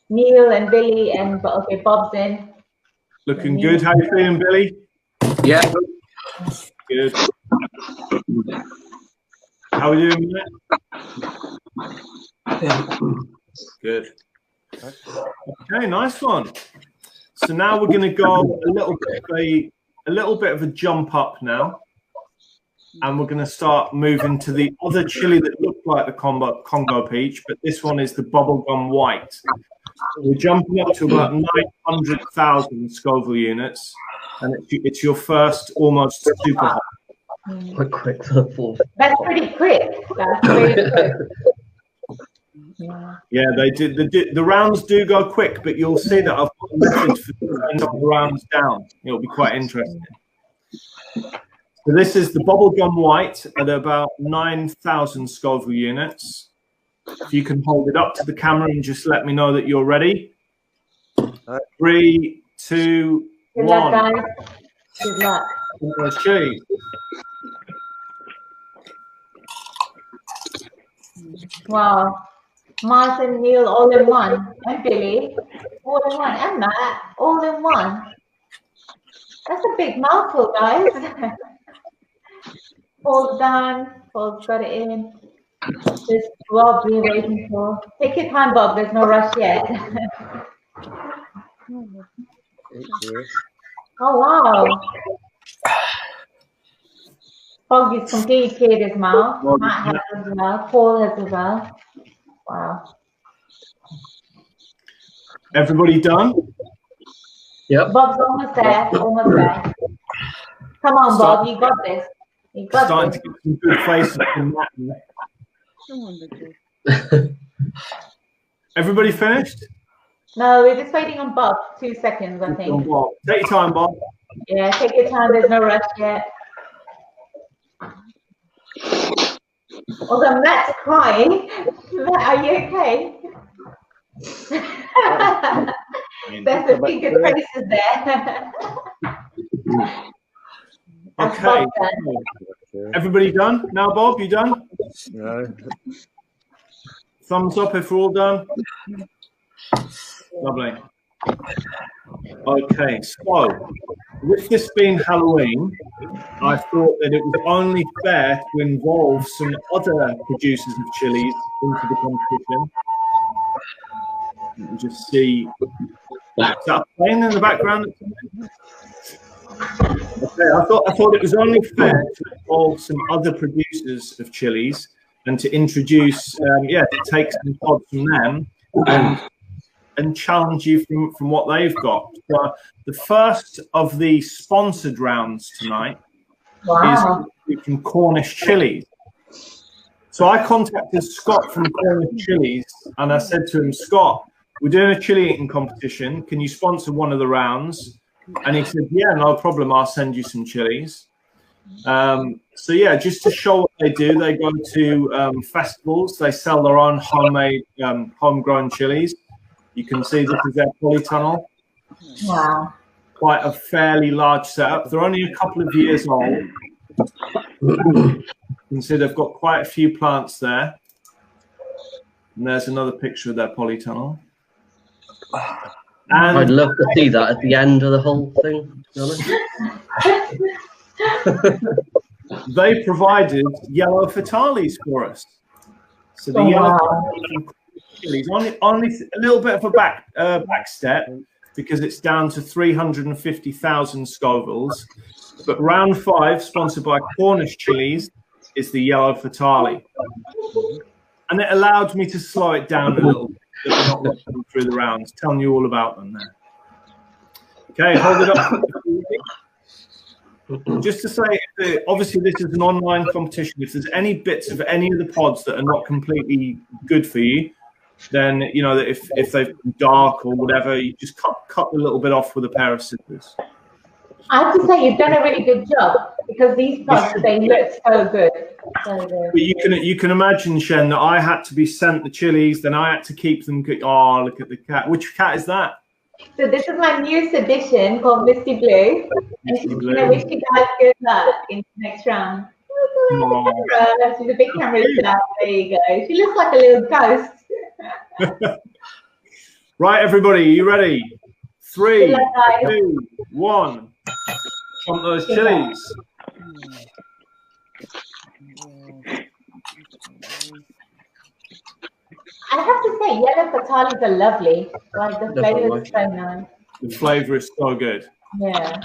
Neil and Billy and okay, Bob's in. Looking good. How you feeling, Billy? Yeah. Good. How are you doing, Matt? Good. Okay, nice one. So now we're going to go a little bit of a jump up now, and we're going to start moving to the other chili that looked like the Congo Peach, but this one is the bubblegum white. So we're jumping up to about 900,000 Scoville units, and it's your first almost super hot. Quite quick for the fourth. That's pretty quick. That's very quick. Yeah, they did. The rounds do go quick, but you'll see that I've got a method for turning the rounds down. It'll be quite interesting. So this is the bubblegum white at about 9,000 Scoville units. If you can hold it up to the camera and just let me know that you're ready. 3, 2, 1. Good luck, guys. Good luck. Cheese. Wow. Martin, Neil, all in one. And Billy, all in one. And Matt, all in one. That's a big mouthful, guys. Paul's done. Paul's got it in. Just Bob, we're waiting for. Take your time, Bob. There's no rush yet. Oh, wow. Foggy's completely cleared his mouth. Matt has as well. Paul has as well. Wow. Everybody done? Yep. Bob's almost there. Almost there. Come on, Bob. You got this. You got Starting this. to get some good faces from that. Everybody finished? No, we're just waiting on Bob. 2 seconds, I think. Bob. Take your time, Bob. Yeah, take your time. There's no rush yet. Although Matt's crying. Matt, are you okay? There's a big good faces there. That's Okay. Bob done. Everybody done? Now, Bob, you done? No. Thumbs up if we're all done. Lovely. Okay, so with this being Halloween, I thought that it was only fair to involve some other producers of chilies into the competition. Let me just see Is that playing in the background? Okay, I thought it was only fair to involve some other producers of chilies and to introduce, to take some pods from them and challenge you from what they've got. So the first of the sponsored rounds tonight is from Cornish Chilies. So I contacted Scott from Cornish Chilies and I said to him, Scott, we're doing a chili eating competition. Can you sponsor one of the rounds? And he said, yeah, no problem. I'll send you some chilies. So yeah, just to show what they do, they go to festivals. They sell their own homemade, homegrown chilies. You can see this is their polytunnel. Wow. Quite a fairly large setup. They're only a couple of years old. You can see they've got quite a few plants there. And there's another picture of their polytunnel. And I'd love to see that at the end of the whole thing, to be honest. They provided yellow Fatalis for us. So the yellow chilies, only a little bit of a back step because it's down to 350,000 Scovilles. But round 5, sponsored by Cornish Chilies, is the yellow Fatali. And it allowed me to slow it down a little bit. That we're not looking through the rounds, telling you all about them there. Okay, hold it up. Just to say, obviously this is an online competition. If there's any bits of any of the pods that are not completely good for you, then you know that if they've been dark or whatever, you just cut a little bit off with a pair of scissors. I have to say you've done a really good job because these pods, they look so good. But you can imagine, Shen, that I had to be sent the chilies, then I had to keep them. Oh, look at the cat. Which cat is that? So this is my newest edition called Misty Blue. Misty Blue. I wish you guys good luck in the next round. Oh. She's a big camera. There you go. She looks like a little ghost. Right, everybody, you ready? 3, 2, 1. Chomp those chilies. I have to say, yellow Fatalis are lovely. Like the flavour is so nice. The flavour is so good. Yeah.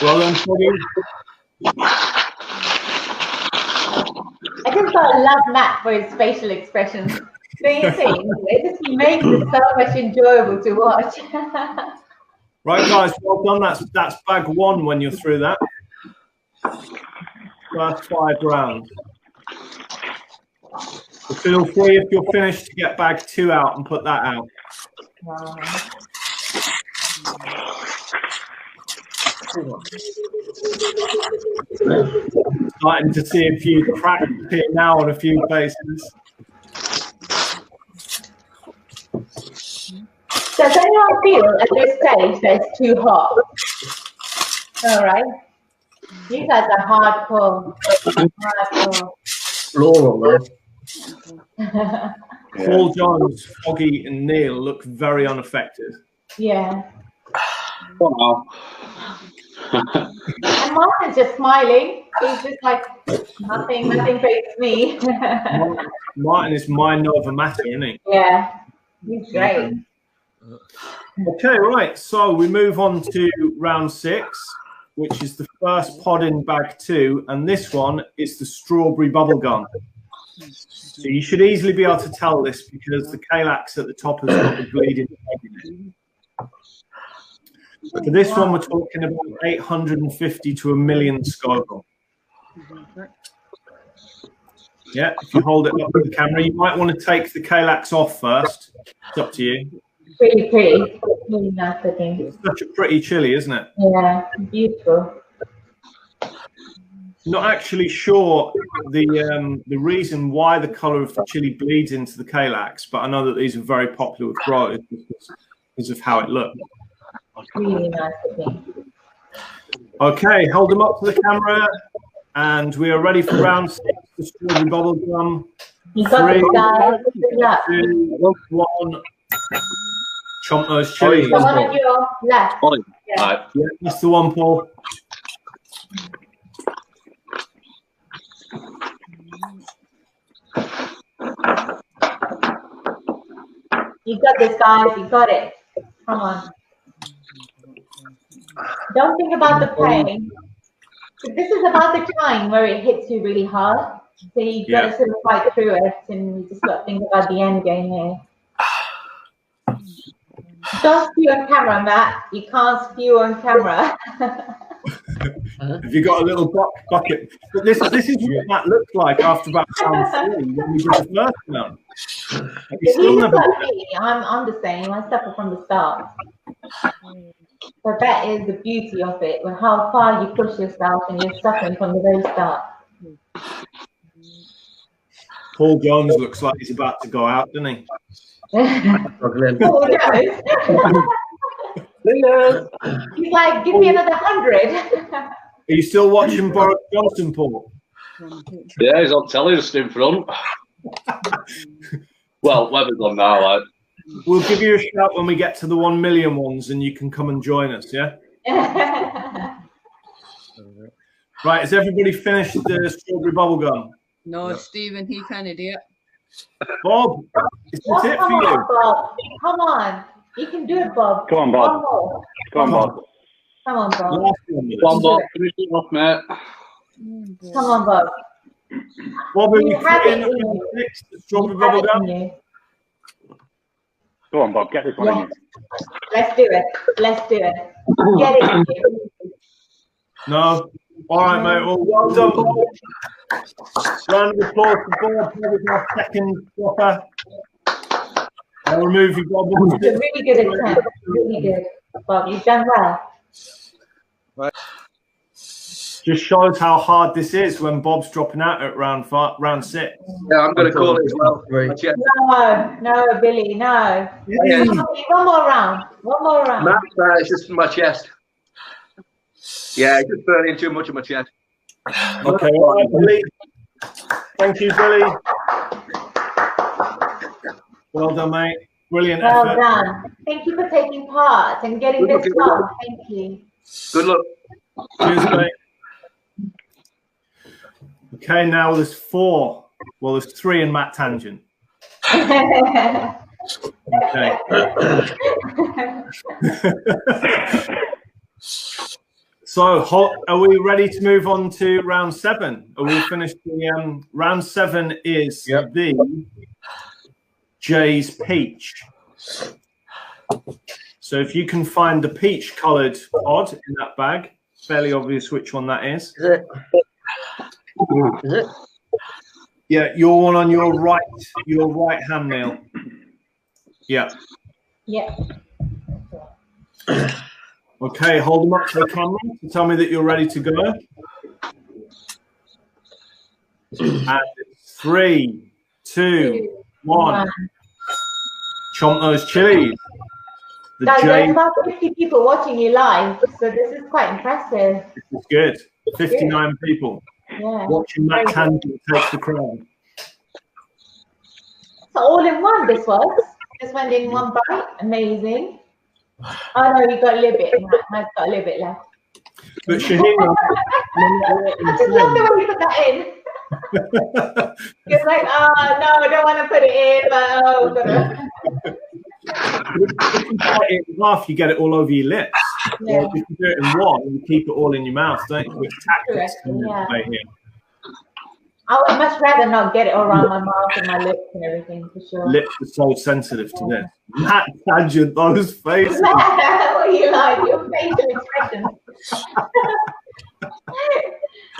Well done, Foggy. I just gotta love Matt for his facial expressions. Don't you think? It just makes it so much enjoyable to watch. Right, guys, well done. That's bag 1 when you're through that. First 5 rounds. So feel free if you're finished to get bag 2 out and put that out. Wow. Starting to see a few cracks here now on a few faces. Does anyone feel at this stage that it's too hot? All right. You guys are hardcore. Hardcore. Floral, Paul Jones, Foggy, and Neil look very unaffected. Yeah. Wow. And Martin's just smiling. He's just like, nothing fazes me. Martin is mind over matter, isn't he? Yeah. He's great. Okay, right. So we move on to round 6, which is the first pod in bag 2, and this one is the strawberry bubblegum. So you should easily be able to tell this because the Kalax at the top has got the bleeding egg in it. For this one, we're talking about 850 to 1 million Scoville. Yeah, if you hold it up to the camera, you might want to take the Kalax off first. It's up to you. Pretty. Really nice looking. It's such a pretty chili, isn't it? Yeah, beautiful. Not actually sure the reason why the colour of the chili bleeds into the Kalax, but I know that these are very popular with growers because of how it looks. Really nice looking. Okay, hold them up to the camera, and we are ready for round 6. The strawberry bubblegum. You got 3, this, guys. Good luck. 2, 1. Chomp those chilies. Come on your left. Yeah. Yeah, that's the one, Paul. You got this, guys. You got it. Come on. Don't think about the pain. This is about the time where it hits you really hard. So you got to sort of fight through it, and you just got to think about the end game here. Don't spew on camera, Matt. You can't spew on camera. Have you got a little bucket? But this is what Matt looked like after about round 3 when we did the first round. I'm the same. I suffer from the start. But that is the beauty of it, with how far you push yourself and you're suffering from the very start. Paul Jones looks like he's about to go out, doesn't he? Paul Jones. He's like, give me another 100. Are you still watching Boris Johnson, Paul? Yeah, he's on telly just in front. Well, weather's on now, like. We'll give you a shout when we get to the 1 million ones and you can come and join us, yeah? Right, has everybody finished the strawberry bubblegum? No, Stephen, he can't do it. Bob, it's a tip for you. Bob. Come on. You can do it, Bob. Come on, Bob. Come on, Bob. Come on, Bob. Come on, Bob. Finish it off, mate. Come on, Bob. Bob, have You you have it in finished the strawberry bubblegum? Go on, Bob. Get this one in you. Let's do it. Let's do it. Get it in you. No. All right, mate. Well done, Bob. Round of applause for Bob. That was our second dropper. I'll remove you, Bob. It's a really good attempt. Really good. Bob, you've done well. Just shows how hard this is when Bob's dropping out at round 6. Yeah, I'm going to call it as well. No, Billy, no. Yeah. One more round. One more round. Matt, it's just my chest. Yeah, it's just burning too much of my chest. Okay, all right, Billy. Thank you, Billy. Well done, mate. Brilliant Well effort. done. Thank you for taking part and getting this far. Thank you. Good luck. Cheers, mate. Okay, now there's 4. Well, there's 3 in Matt Tangent. Okay. So, are we ready to move on to round 7? Are we finished? The round 7 is the Jay's Peach. So, if you can find the peach-coloured pod in that bag, fairly obvious which one that is. Is it? Is it? Yeah, your one on your right hand, Neil. Yeah. Yeah. Okay, hold them up to the camera to tell me that you're ready to go. And 3, 2, 1. Chomp those chilies. Guys, there's about 50 people watching you live, so this is quite impressive. It's good. 59 people watching Matt Tangent take the crown. So all in one, this was. Just went in one bite. Amazing. Oh no, you got a little bit. Matt's got a little bit left. But Shaheen, I just love the way you put that in. It's like, oh no, I don't want to put it in, but oh, if you cut it in half, you get it all over your lips. Yeah. If you do it in one, you keep it all in your mouth, don't you? Which tactics right here. I would much rather not get it around my mouth and my lips and everything, for sure. Lips are so sensitive to this. Matt Tangent, those faces. What are you like? Your facial expression.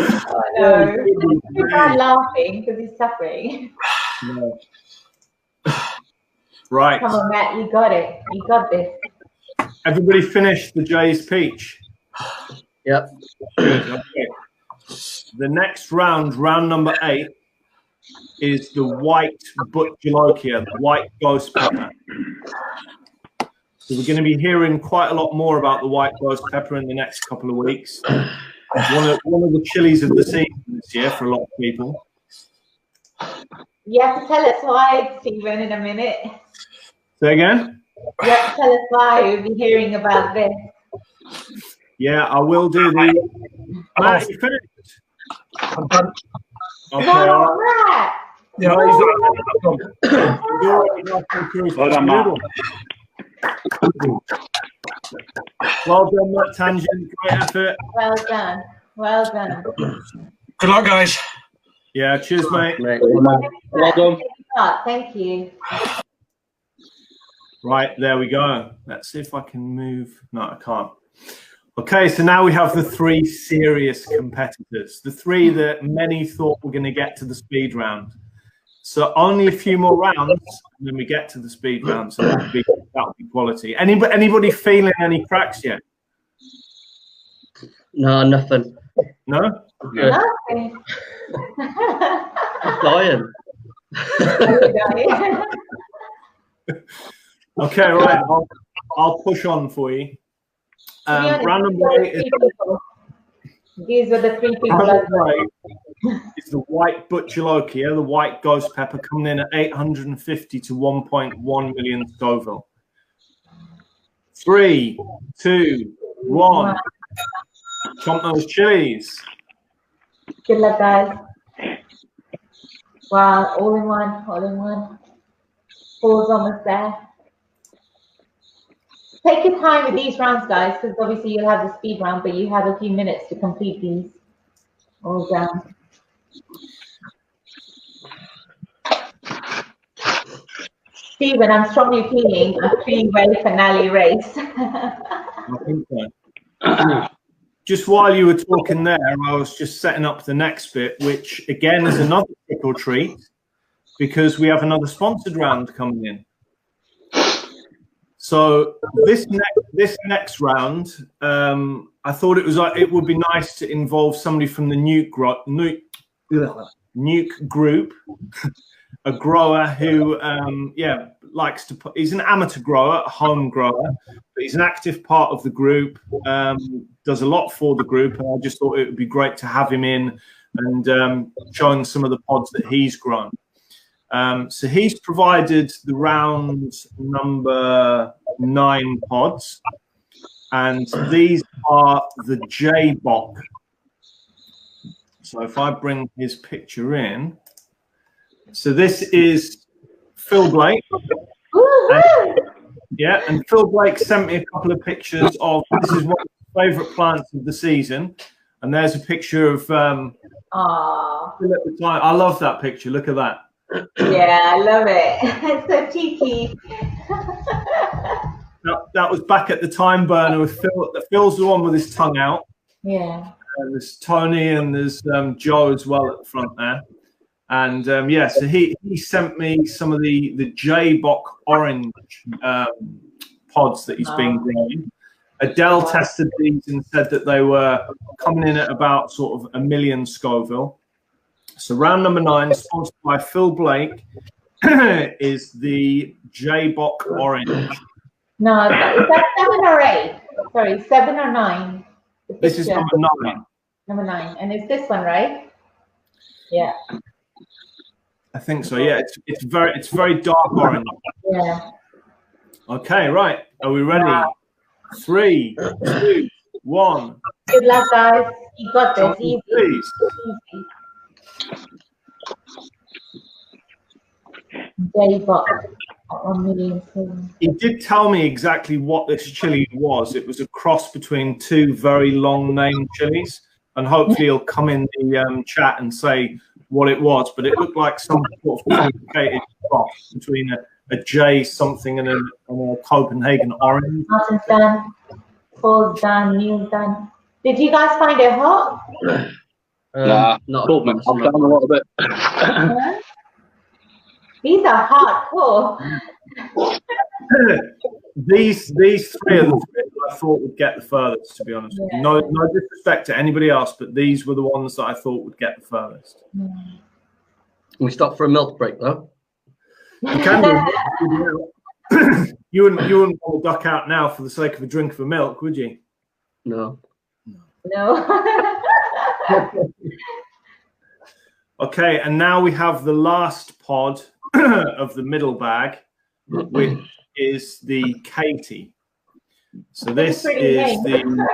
Oh no. He's not laughing because he's suffering. No. Right. Come on, Matt, you got it. You got this. Everybody finished the Jay's Peach? Yep. Good, okay. The next round, round number 8, is the white Bhut Jolokia, the white ghost pepper. So we're going to be hearing quite a lot more about the white ghost pepper in the next couple of weeks. One of the chilies of the season this year for a lot of people. You have to tell us why, Stephen, in a minute. Say again? You have to tell us why we'll be hearing about this. Yeah, I will do the... Matt, you finished? I'm done. Okay, No, Matt! Yeah, Well done, Matt. Well done, Matt Tangent. Great effort. Well done. Well done. Good luck, guys. Yeah, cheers, mate. Well done. Thank you. Right, there we go. Let's see if I can move. No, I can't. Okay, so now we have the three serious competitors, the three that many thought were going to get to the speed round. So only a few more rounds, and then we get to the speed round. So that would be quality. Anybody feeling any cracks yet? No, nothing. No? Good. Nothing. Dying. Okay, right. I'll push on for you. Random way These were the three people. Is the white Bhut Jolokia, the white ghost pepper, coming in at 850 to 1.1 million Scoville. 3, 2, 1. Chomp those chilies. Good luck, guys. Wow, all in one, all in one. Four's almost there. Take your time with these rounds, guys, because obviously you'll have the speed round, but you have a few minutes to complete these all down. Stephen, I'm strongly feeling a three-way finale race. I think so. Just while you were talking there, I was just setting up the next bit, which again is another trick or treat, because we have another sponsored round coming in. So this next round, I thought it would be nice to involve somebody from the Nuke group, a grower who, likes to put. He's an amateur grower, a home grower, but he's an active part of the group. Does a lot for the group, and I just thought it would be great to have him in and showing some of the pods that he's grown. So he's provided the round number 9 pods, and these are the JayBoc. So if I bring his picture in, so this is Phil Blake. And Phil Blake sent me a couple of pictures of, this is one of his favourite plants of the season, and there's a picture of Phil at the time. I love that picture. Look at that. Yeah, I love it. It's so cheeky. That was back at the time burner with Phil. Phil's the one with his tongue out. Yeah. There's Tony and there's Joe as well at the front there. And so he sent me some of the JayBoc orange pods that he's been growing. Adele tested these and said that they were coming in at about sort of 1 million Scoville. So round number 9, sponsored by Phil Blake, is the JayBoc orange. No, is that 7 or 8? Sorry, 7 or 9? This is number 9. Number 9, and it's this one, right? Yeah. I think so. Yeah, it's very dark orange. Yeah. Okay, right. Are we ready? Wow. 3, 2, 1. Good luck, guys. You got this. Easy. Please. Easy. JayBoc. 1 million. He did tell me exactly what this chili was. It was a cross between 2 very long named chilies, and hopefully he'll come in the chat and say what it was. But it looked like some sort of complicated cross between a J something and a Copenhagen orange. Martin's done. Paul's done. Neil's done. Did you guys find it hot? Nah, not cool, man. I'm down a little bit. These are hardcore. These 3 are the 3 that I thought would get the furthest, to be honest with you. No disrespect to anybody else, but these were the ones that I thought would get the furthest. Can we stop for a milk break, though? You can do. You wouldn't want to duck out now for the sake of a drink of milk, would you? No. No. Okay, and now we have the last pod of the middle bag, which is the Katie. So this is the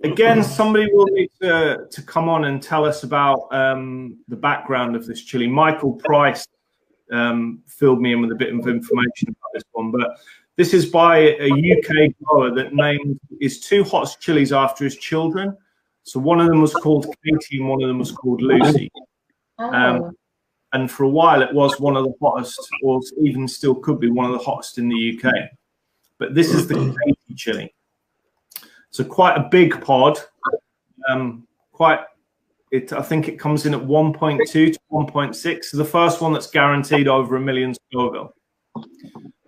again, somebody will need to come on and tell us about the background of this chili. Michael Price filled me in with a bit of information about this one, but this is by a UK grower that named his 2 hottest chilies after his children. So one of them was called Katie and one of them was called Lucy. And for a while it was one of the hottest, or even still could be one of the hottest in the UK. But this is the Katie chili. So quite a big pod. I think it comes in at 1.2 to 1.6. So the first one that's guaranteed over 1 million Scoville. Are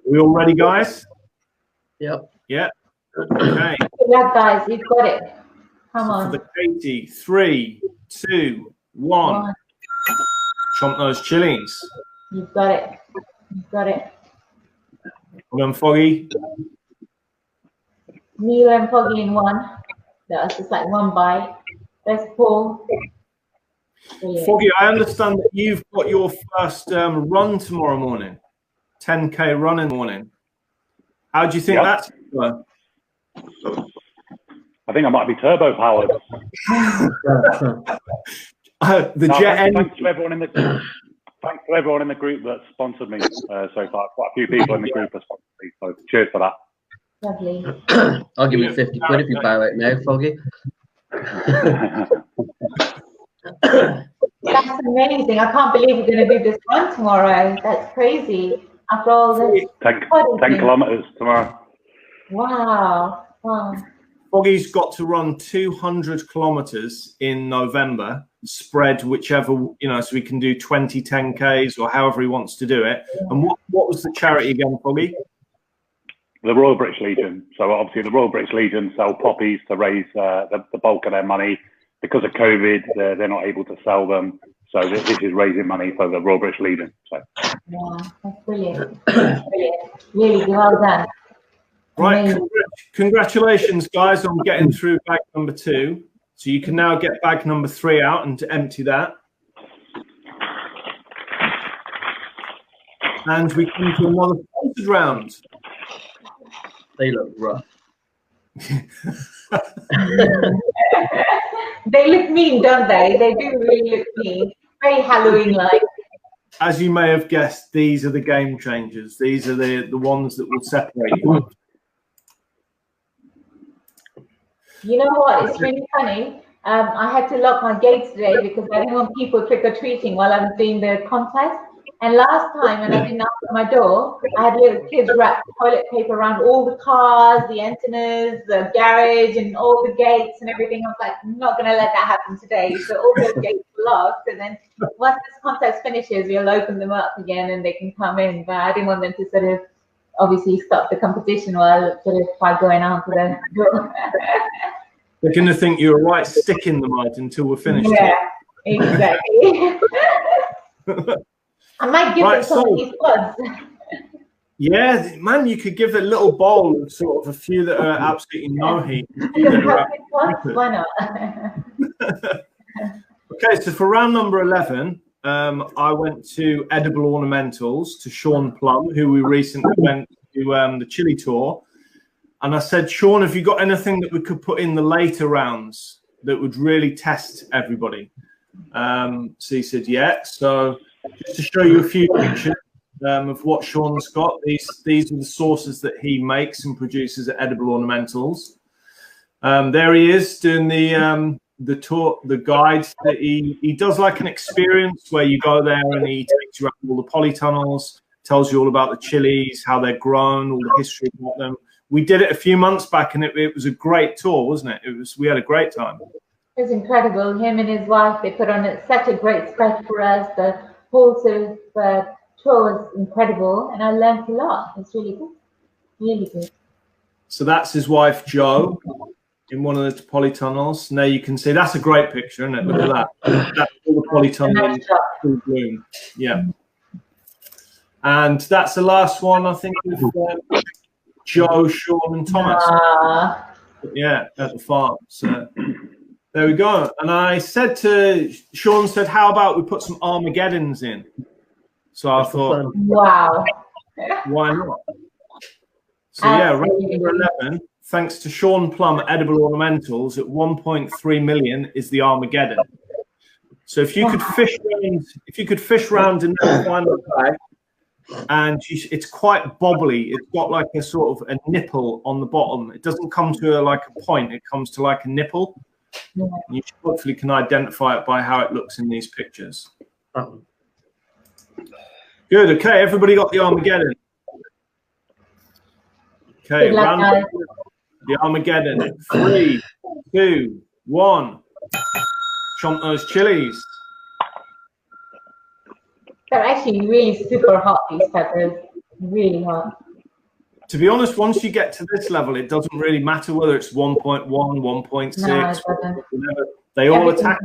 we all ready, guys? Yep. Yeah. Okay. Yeah, guys, you've got it. Come on. For the Katie, 3, 2, 1. Chomp those chilies. You've got it. You've got it. Well done, Foggy. Neil and Foggy in one. That was just like one bite. There's Paul. Brilliant. Foggy, I understand that you've got your first run tomorrow morning. 10K run in the morning. How do you think that's going? I think I might be turbo powered. Thanks to everyone in the group that sponsored me so far. Quite a few people in the group have sponsored me, so cheers for that. Lovely. I'll give you 50 quid if you buy it now, Foggy. That's amazing. I can't believe we're going to do this run tomorrow. That's crazy. After all this. 10 kilometers tomorrow. Wow. Wow. Foggy's got to run 200 kilometers in November, spread whichever, so we can do 20 10Ks or however he wants to do it. And what was the charity again, Foggy? The Royal British Legion. So obviously the Royal British Legion sell poppies to raise the bulk of their money. Because of COVID, they're not able to sell them. So this is raising money for the Royal British Legion. So. Yeah, that's brilliant. That's brilliant. Really well done. Right, congratulations, guys, on getting through bag number 2. So you can now get bag number 3 out and to empty that. And we come to another sponsored round. They look rough. They look mean, don't they? They do really look mean. Very Halloween-like. As you may have guessed, these are the game changers. These are the ones that will separate you. You know what? It's really funny. I had to lock my gates today because I didn't want people trick-or-treating while I was doing the contest. And last time when I didn't answer my door, I had little kids wrap toilet paper around all the cars, the antennas, the garage, and all the gates and everything. I was like, I'm not going to let that happen today. So all those gates were locked. And then once this contest finishes, we'll open them up again and they can come in. But I didn't want them to sort of obviously stop the competition while sort of by going out to the door. They're going to think you're a right stick in the mud until we're finished. Yeah, exactly. I might give them some of these pods. Yeah, man, you could give a little bowl of sort of a few that are absolutely no heat. Why not? Okay, so for round number 11, I went to Edible Ornamentals to Sean Plum, who we recently went to the Chili tour. And I said, Sean, have you got anything that we could put in the later rounds that would really test everybody? So he said, yeah. So just to show you a few pictures of what Sean's got, these are the sauces that he makes and produces at Edible Ornamentals. There he is doing the tour, the guide. That he does like an experience where you go there and he takes you around all the polytunnels, tells you all about the chilies, how they're grown, all the history about them. We did it a few months back, and it was a great tour, wasn't it? We had a great time. It was incredible. Him and his wife, they put on such a great spec for us. The whole sort of tour was incredible, and I learned a lot. It's really good. Really good. So that's his wife, Jo, in one of the polytunnels. Now you can see, that's a great picture, isn't it? Look at that. That's all the polytunnel in full bloom. Yeah. And that's the last one, I think, with Joe, Sean, and Thomas. Yeah, at the farm. So there we go. And I said to Sean, how about we put some Armageddons in? So I thought, wow, why not? So yeah, round number 11 thanks to Sean Plum Edible Ornamentals, at 1.3 million is the Armageddon. So if you could fish round in that final bag, and it's quite bobbly. It's got like a sort of a nipple on the bottom. It doesn't come to like a point. It comes to like a nipple. Yeah. You hopefully can identify it by how it looks in these pictures. Good. Okay, everybody got the Armageddon. Okay, round the Armageddon. 3, 2, 1. Chomp those chilies. They're actually really super hot, these peppers. Really hot. To be honest, once you get to this level, it doesn't really matter whether it's 1.1, 1.6. No, they all attack.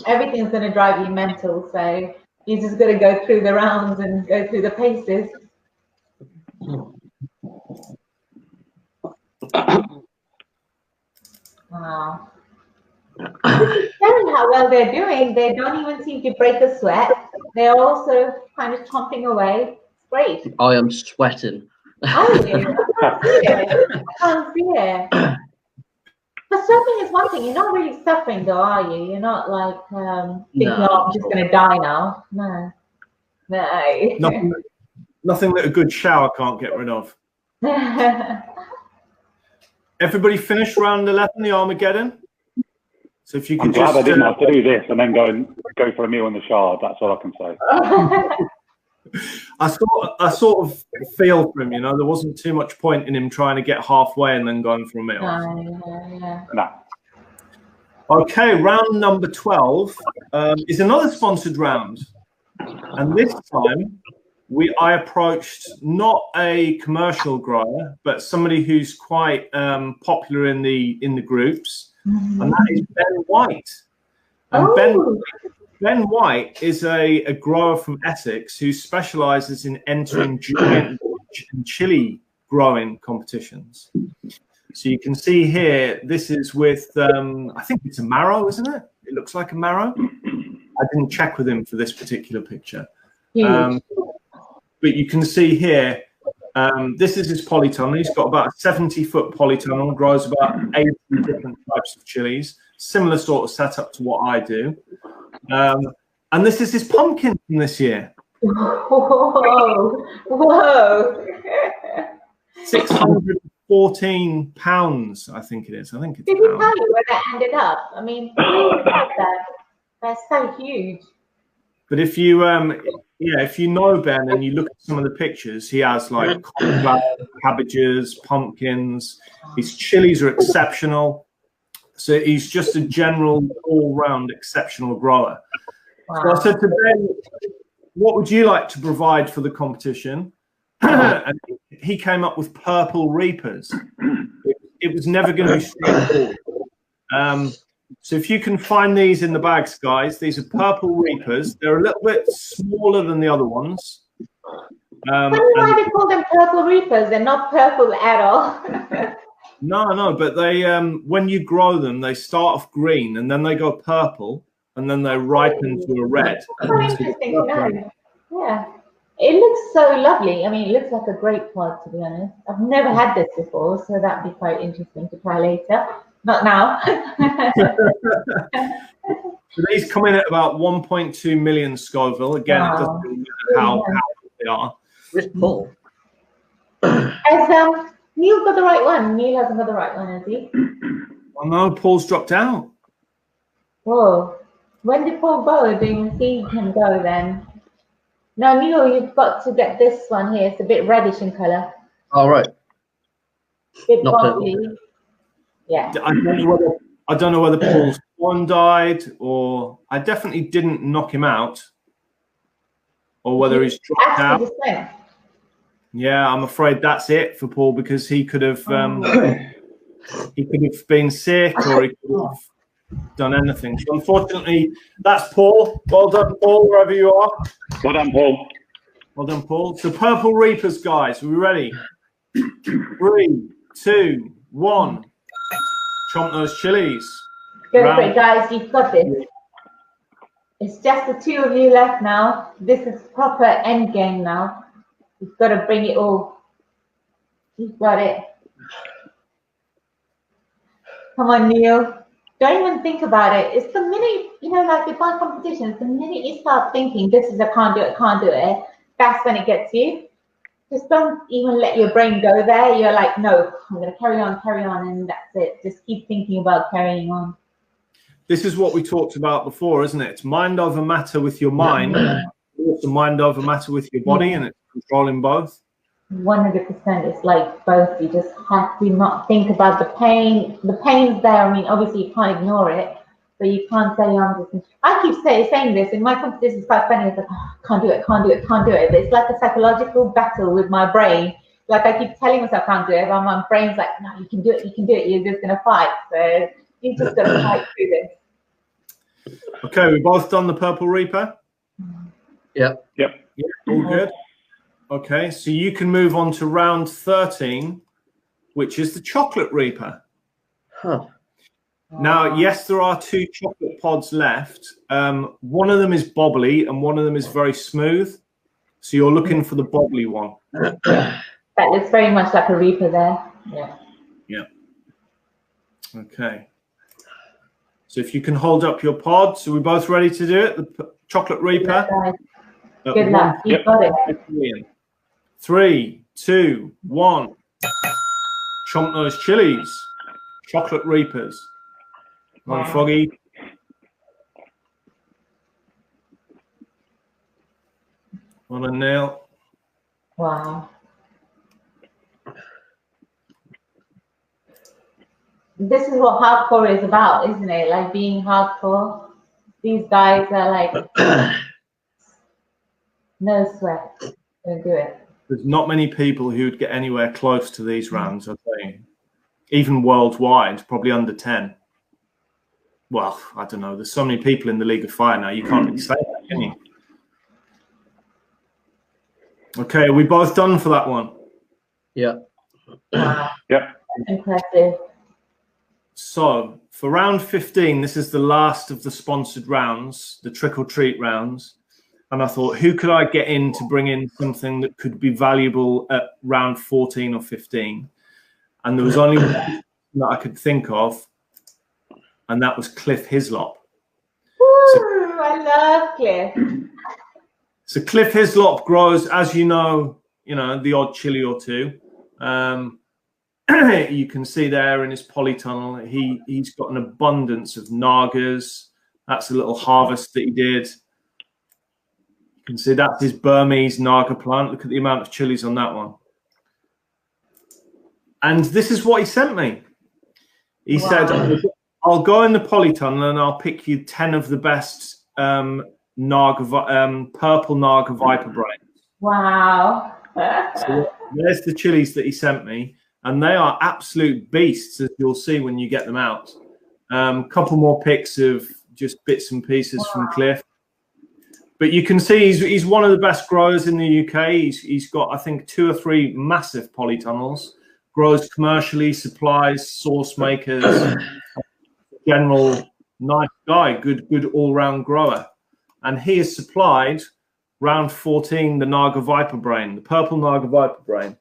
Everything's going to drive you mental, so you're just going to go through the rounds and go through the paces. Wow. Showing how well they're doing. They don't even seem to break a sweat. They're also kind of chomping away. It's great. I am sweating. Are you? I can't see it. But suffering is one thing. You're not really suffering, though, are you? You're not like thinking, oh, I'm just going to die now. No. No. Nothing that a good shower can't get rid of. Everybody finished round 11, the Armageddon? So if you could I'm glad I didn't have to do this and then go for a meal in the Shard. That's all I can say. I sort of feel for him, you know. There wasn't too much point in him trying to get halfway and then going for a meal. No. Okay, round number 12 is another sponsored round, and this time I approached not a commercial grower, but somebody who's quite popular in the groups. And that is Ben White. And Ben White is a grower from Essex who specialises in entering giant and chili growing competitions. So you can see here, this is with, I think it's a marrow, isn't it? It looks like a marrow. I didn't check with him for this particular picture. But you can see here, this is his polytunnel. He's got about a 70-foot polytunnel, grows about 80 different types of chilies. Similar sort of setup to what I do. And this is his pumpkin from this year. Whoa! Whoa! 614 pounds, I think it is. I think it's. Did he tell you where that ended up? I mean, that's so huge. But if you if you know Ben and you look at some of the pictures, he has like cauliflower, cabbages, pumpkins. His chilies are exceptional. So he's just a general, all-round exceptional grower. Wow. So I said to Ben, what would you like to provide for the competition? And he came up with purple reapers. It was never going to be straightforward. So if you can find these in the bags, guys, these are purple reapers. They're a little bit smaller than the other ones. Why do they call them purple reapers? They're not purple at all. No, but they when you grow them, they start off green and then they go purple and then they ripen to a red. Oh, interesting to know. Yeah, it looks so lovely. I mean, it looks like a great pod, to be honest. I've never had this before, so that'd be quite interesting to try later. Not now. So these come in at about 1.2 million Scoville. Again, it doesn't really matter how they are. Where's Paul? Has Neil got the right one? Neil hasn't got the right one, has he? Well, no, Paul's dropped out. Whoa. When did Paul go? Didn't see him go then? No, Neil, you've got to get this one here. It's a bit reddish in colour. All right. Bit bubbly. Yeah. I don't know whether Paul's one died, or I definitely didn't knock him out, or whether he's dropped out. Yeah, I'm afraid that's it for Paul, because he could have been sick, or he could have done anything. So unfortunately, that's Paul. Well done, Paul, wherever you are. Well done, Paul. Well done, Paul. So Purple Reapers, guys, are we ready? 3, 2, 1. Chomp those chilies. Go for it, guys. You've got this. It's just the two of you left now. This is proper end game now. You've got to bring it all. You've got it. Come on, Neil. Don't even think about it. It's the minute, you know, like with my competitions, the minute you start thinking, this is, I can't do it, that's when it gets you. Just don't even let your brain go there. You're like, no, I'm going to carry on, and that's it. Just keep thinking about carrying on. This is what we talked about before, isn't it? It's mind over matter with your mind, also mind over matter with your body, and it's controlling both. 100%. It's like both. You just have to not think about the pain. The pain's there. I mean, obviously you can't ignore it, but you can't say, I keep saying this in my competition. It's quite funny. It's like, oh, can't do it. But it's like a psychological battle with my brain. Like I keep telling myself I can't do it, but my brain's like, no, you can do it. You're just gonna fight. So you just gotta fight through this. Okay, we both done the Purple Reaper. Yep. All good. Okay, so you can move on to round 13, which is the Chocolate Reaper. Now, yes, there are 2 chocolate pods left. One of them is bobbly and one of them is very smooth. So you're looking for the bobbly one. That looks very much like a Reaper there. Yeah. Okay. So if you can hold up your pod. So we're both ready to do it? The Chocolate Reaper. Good luck. You've got it. 3, 2, 1. Chomp those chilies. Chocolate Reapers. One Foggy. One a Neil. Wow. This is what hardcore is about, isn't it? Like being hardcore. These guys are like, no sweat. Don't do it. There's not many people who would get anywhere close to these rounds, I think. Even worldwide, probably under 10. Well, I don't know. There's so many people in the League of Fire now. You can't really say that, can you? Okay, are we both done for that one? Yeah. Yeah. Impressive. So for round 15, this is the last of the sponsored rounds, the trick or treat rounds. And I thought, who could I get in to bring in something that could be valuable at round 14 or 15? And there was only one that I could think of, and that was Cliff Hislop. Woo, I love Cliff. So Cliff Hislop grows, as you know, the odd chili or two. You can see there in his polytunnel, he's got an abundance of nagas. That's a little harvest that he did. You can see that's his Burmese naga plant. Look at the amount of chilies on that one. And this is what he sent me. He said, I'll go in the polytunnel and I'll pick you 10 of the best purple naga viper brains. Wow. So there's the chilies that he sent me. And they are absolute beasts, as you'll see when you get them out. Couple more pics of just bits and pieces from Cliff. But you can see he's one of the best growers in the UK. He's got, I think, 2 or 3 massive polytunnels. Grows commercially, supplies, sauce makers. General nice guy, good all-round grower. And he has supplied round 14 the Naga Viper brain, the purple Naga Viper brain.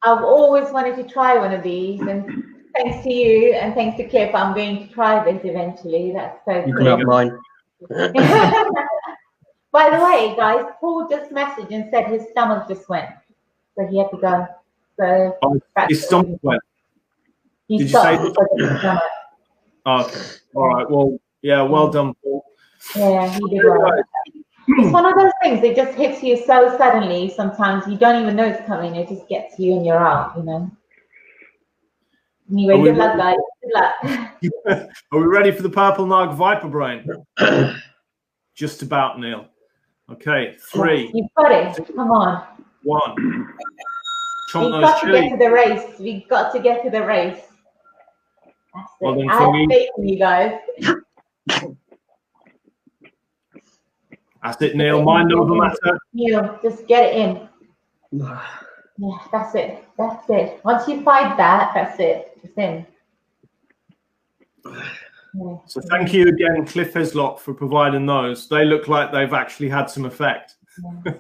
I've always wanted to try one of these, and thanks to you and thanks to Cliff, I'm going to try this eventually. That's so cool. You can have mine. By the way, guys, Paul just messaged and said his stomach just went, so he had to go. So his stomach went. Did you say? Okay. All right. Well, yeah. Well done, Paul. Yeah, he did well. It's one of those things that just hits you so suddenly. Sometimes you don't even know it's coming. It just gets you and you're out. Anyway, good luck, guys. Good luck. Are we ready for the purple Naga Viper brain? Just about, Neil. Okay, 3. You've got it. Come on. 1. We've got to get to the race. We've got to get to the race. That's it. Well done, I have faith in you guys. That's it, Neil. Mind over matter. Neil, just get it in. Yeah, that's it. That's it. Once you find that, that's it. It's in. Yeah. So thank you again, Cliff Hislop, for providing those. They look like they've actually had some effect. Yeah.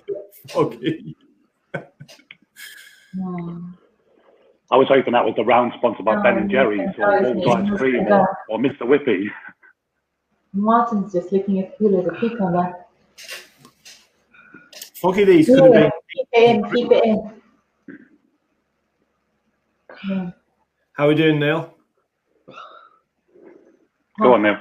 Okay. I was hoping that was the round sponsored by Ben and Jerry's or Wolves Ice Cream or Mr. Whippy. Martin's just looking as cool as a cucumber. Foggy, these could have been. Keep it in, keep it in. Yeah. How are we doing, Neil? Go on, Neil.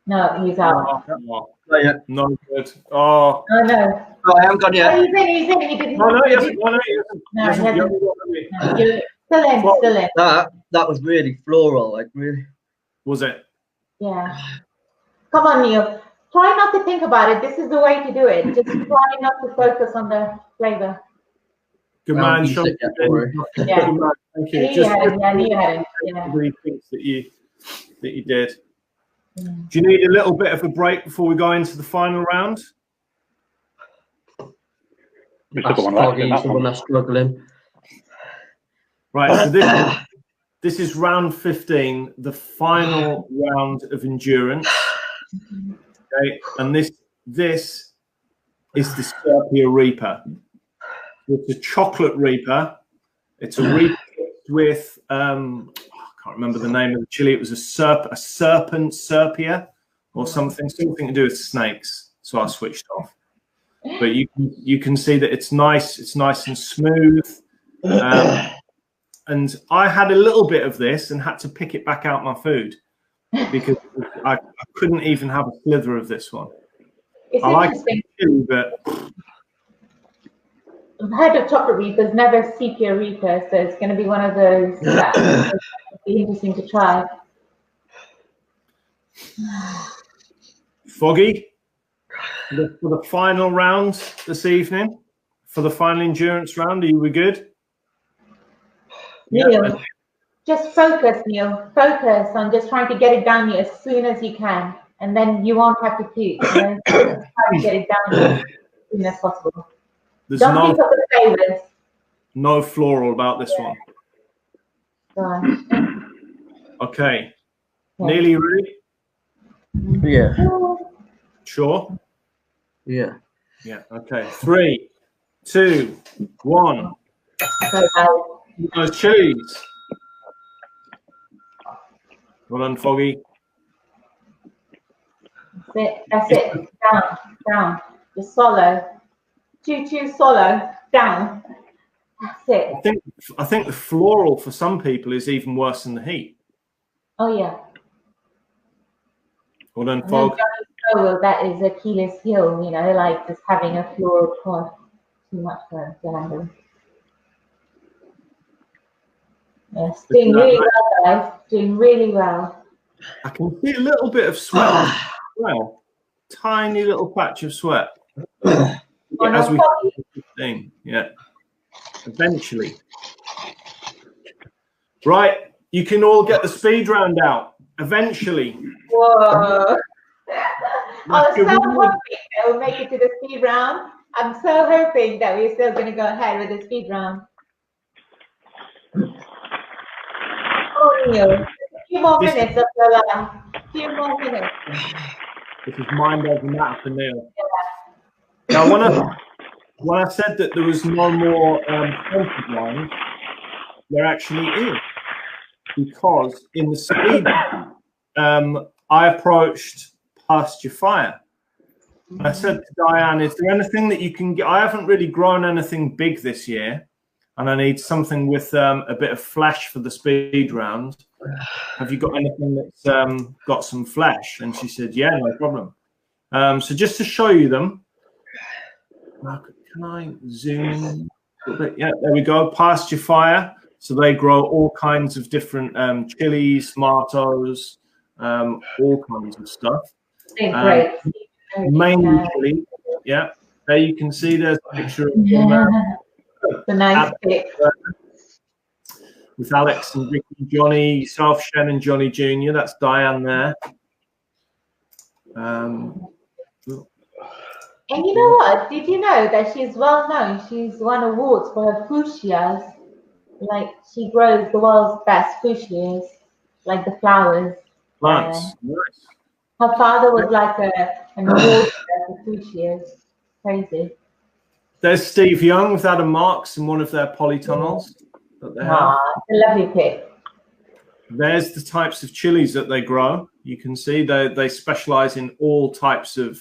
No, he's out. Oh, yeah. No good. Oh. Oh, no. Oh, I haven't gone yet. Oh, he's in, he didn't. Oh, no, he hasn't. No, he hasn't. No, you're still in. That was really floral, like really. Was it? Yeah. Come on, Neil. Try not to think about it. This is the way to do it. Just try not to focus on the flavor. Good man, Sean. Yeah. Good man. Thank you. Neil had it. Yeah. Three things that you did. Do you need a little bit of a break before we go into the final round? That's the one that's struggling. Right, so this is round 15, the final round of endurance. Okay, and this is the Serpia Reaper. It's a chocolate Reaper. It's a Reaper with I can't remember the name of the chili. It was a serpent Serpia or something to do with snakes. So I switched off. But you can see that it's nice. It's nice and smooth. And I had a little bit of this and had to pick it back out my food because I couldn't even have a slither of this one. It's I like interesting. chili, but I've heard of chocolate Reapers, never sepia Reaper, so it's going to be one of those that would be interesting to try. Foggy, for the final round this evening, for the final endurance round, are we good? Neil, Yeah. just focus, Neil. Focus on just trying to get it down you as soon as you can, and then you won't have to puke. You know? Just try to get it down you as soon as possible. There's Don't think of the flavors. no floral about this one. Right. Okay. Nearly ready? Yeah. Sure? Yeah. Yeah. Okay. 3, 2, 1. Those chilies. Well done, Foggy. That's it. Down. Just swallow. Chew, swallow. Down. That's it. I think the floral for some people is even worse than the heat. Oh yeah. Well done, Fog. Well, that is Achilles' heel, you know, like just having a floral pod. Too much for the handle. Yes, doing really well, guys. Doing really well. I can see a little bit of sweat as well. Tiny little patch of sweat. As we thing. Yeah. Eventually. Right. You can all get the speed round out. Eventually. Whoa. I was so hoping that we'll make it to the speed round. I'm so hoping that we're still going to go ahead with the speed round. Oh, Neil. A few more minutes of your life. A few more minutes. This is mind over matter for Neil. Yeah. Now, when I said that there was no more sponsored lines, there actually is. Because in the speed, I approached Past Your Fire. I said to Diane, is there anything that you can get? I haven't really grown anything big this year, and I need something with a bit of flesh for the speed round. Have you got anything that's got some flesh? And she said, yeah, no problem. So just to show you them, can I zoom in a little bit? Yeah, there we go. Past Your Fire. So they grow all kinds of different chilies, tomatoes, all kinds of stuff. Great. Mainly chili. Yeah. There you can see there's a picture of them. The nice pic. With Alex and Vicky, Johnny, yourself, Shen and Johnny Jr. That's Diane there. And you know what? Did you know that she's well known? She's won awards for her fuchsias. Like she grows the world's best fuchsias, like the flowers. Plants. Nice. Her father was like an award for fuchsias. Crazy. There's Steve Young with Adam Marks in one of their polytunnels. that they have. A lovely pick. There's the types of chilies that they grow. You can see they specialize in all types of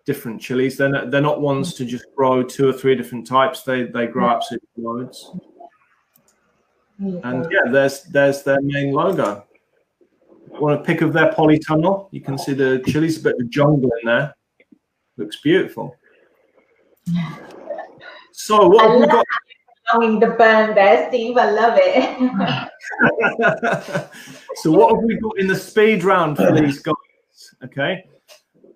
different chilies. They're not ones to just grow 2 or 3 different types. They grow absolutely loads. And yeah, there's their main logo. Want a pic of their polytunnel? You can see the chilies, a bit of a jungle in there. Looks beautiful. So what have we got? Showing the burn there, Steve. I love it. So what have we got in the speed round for these guys? Okay.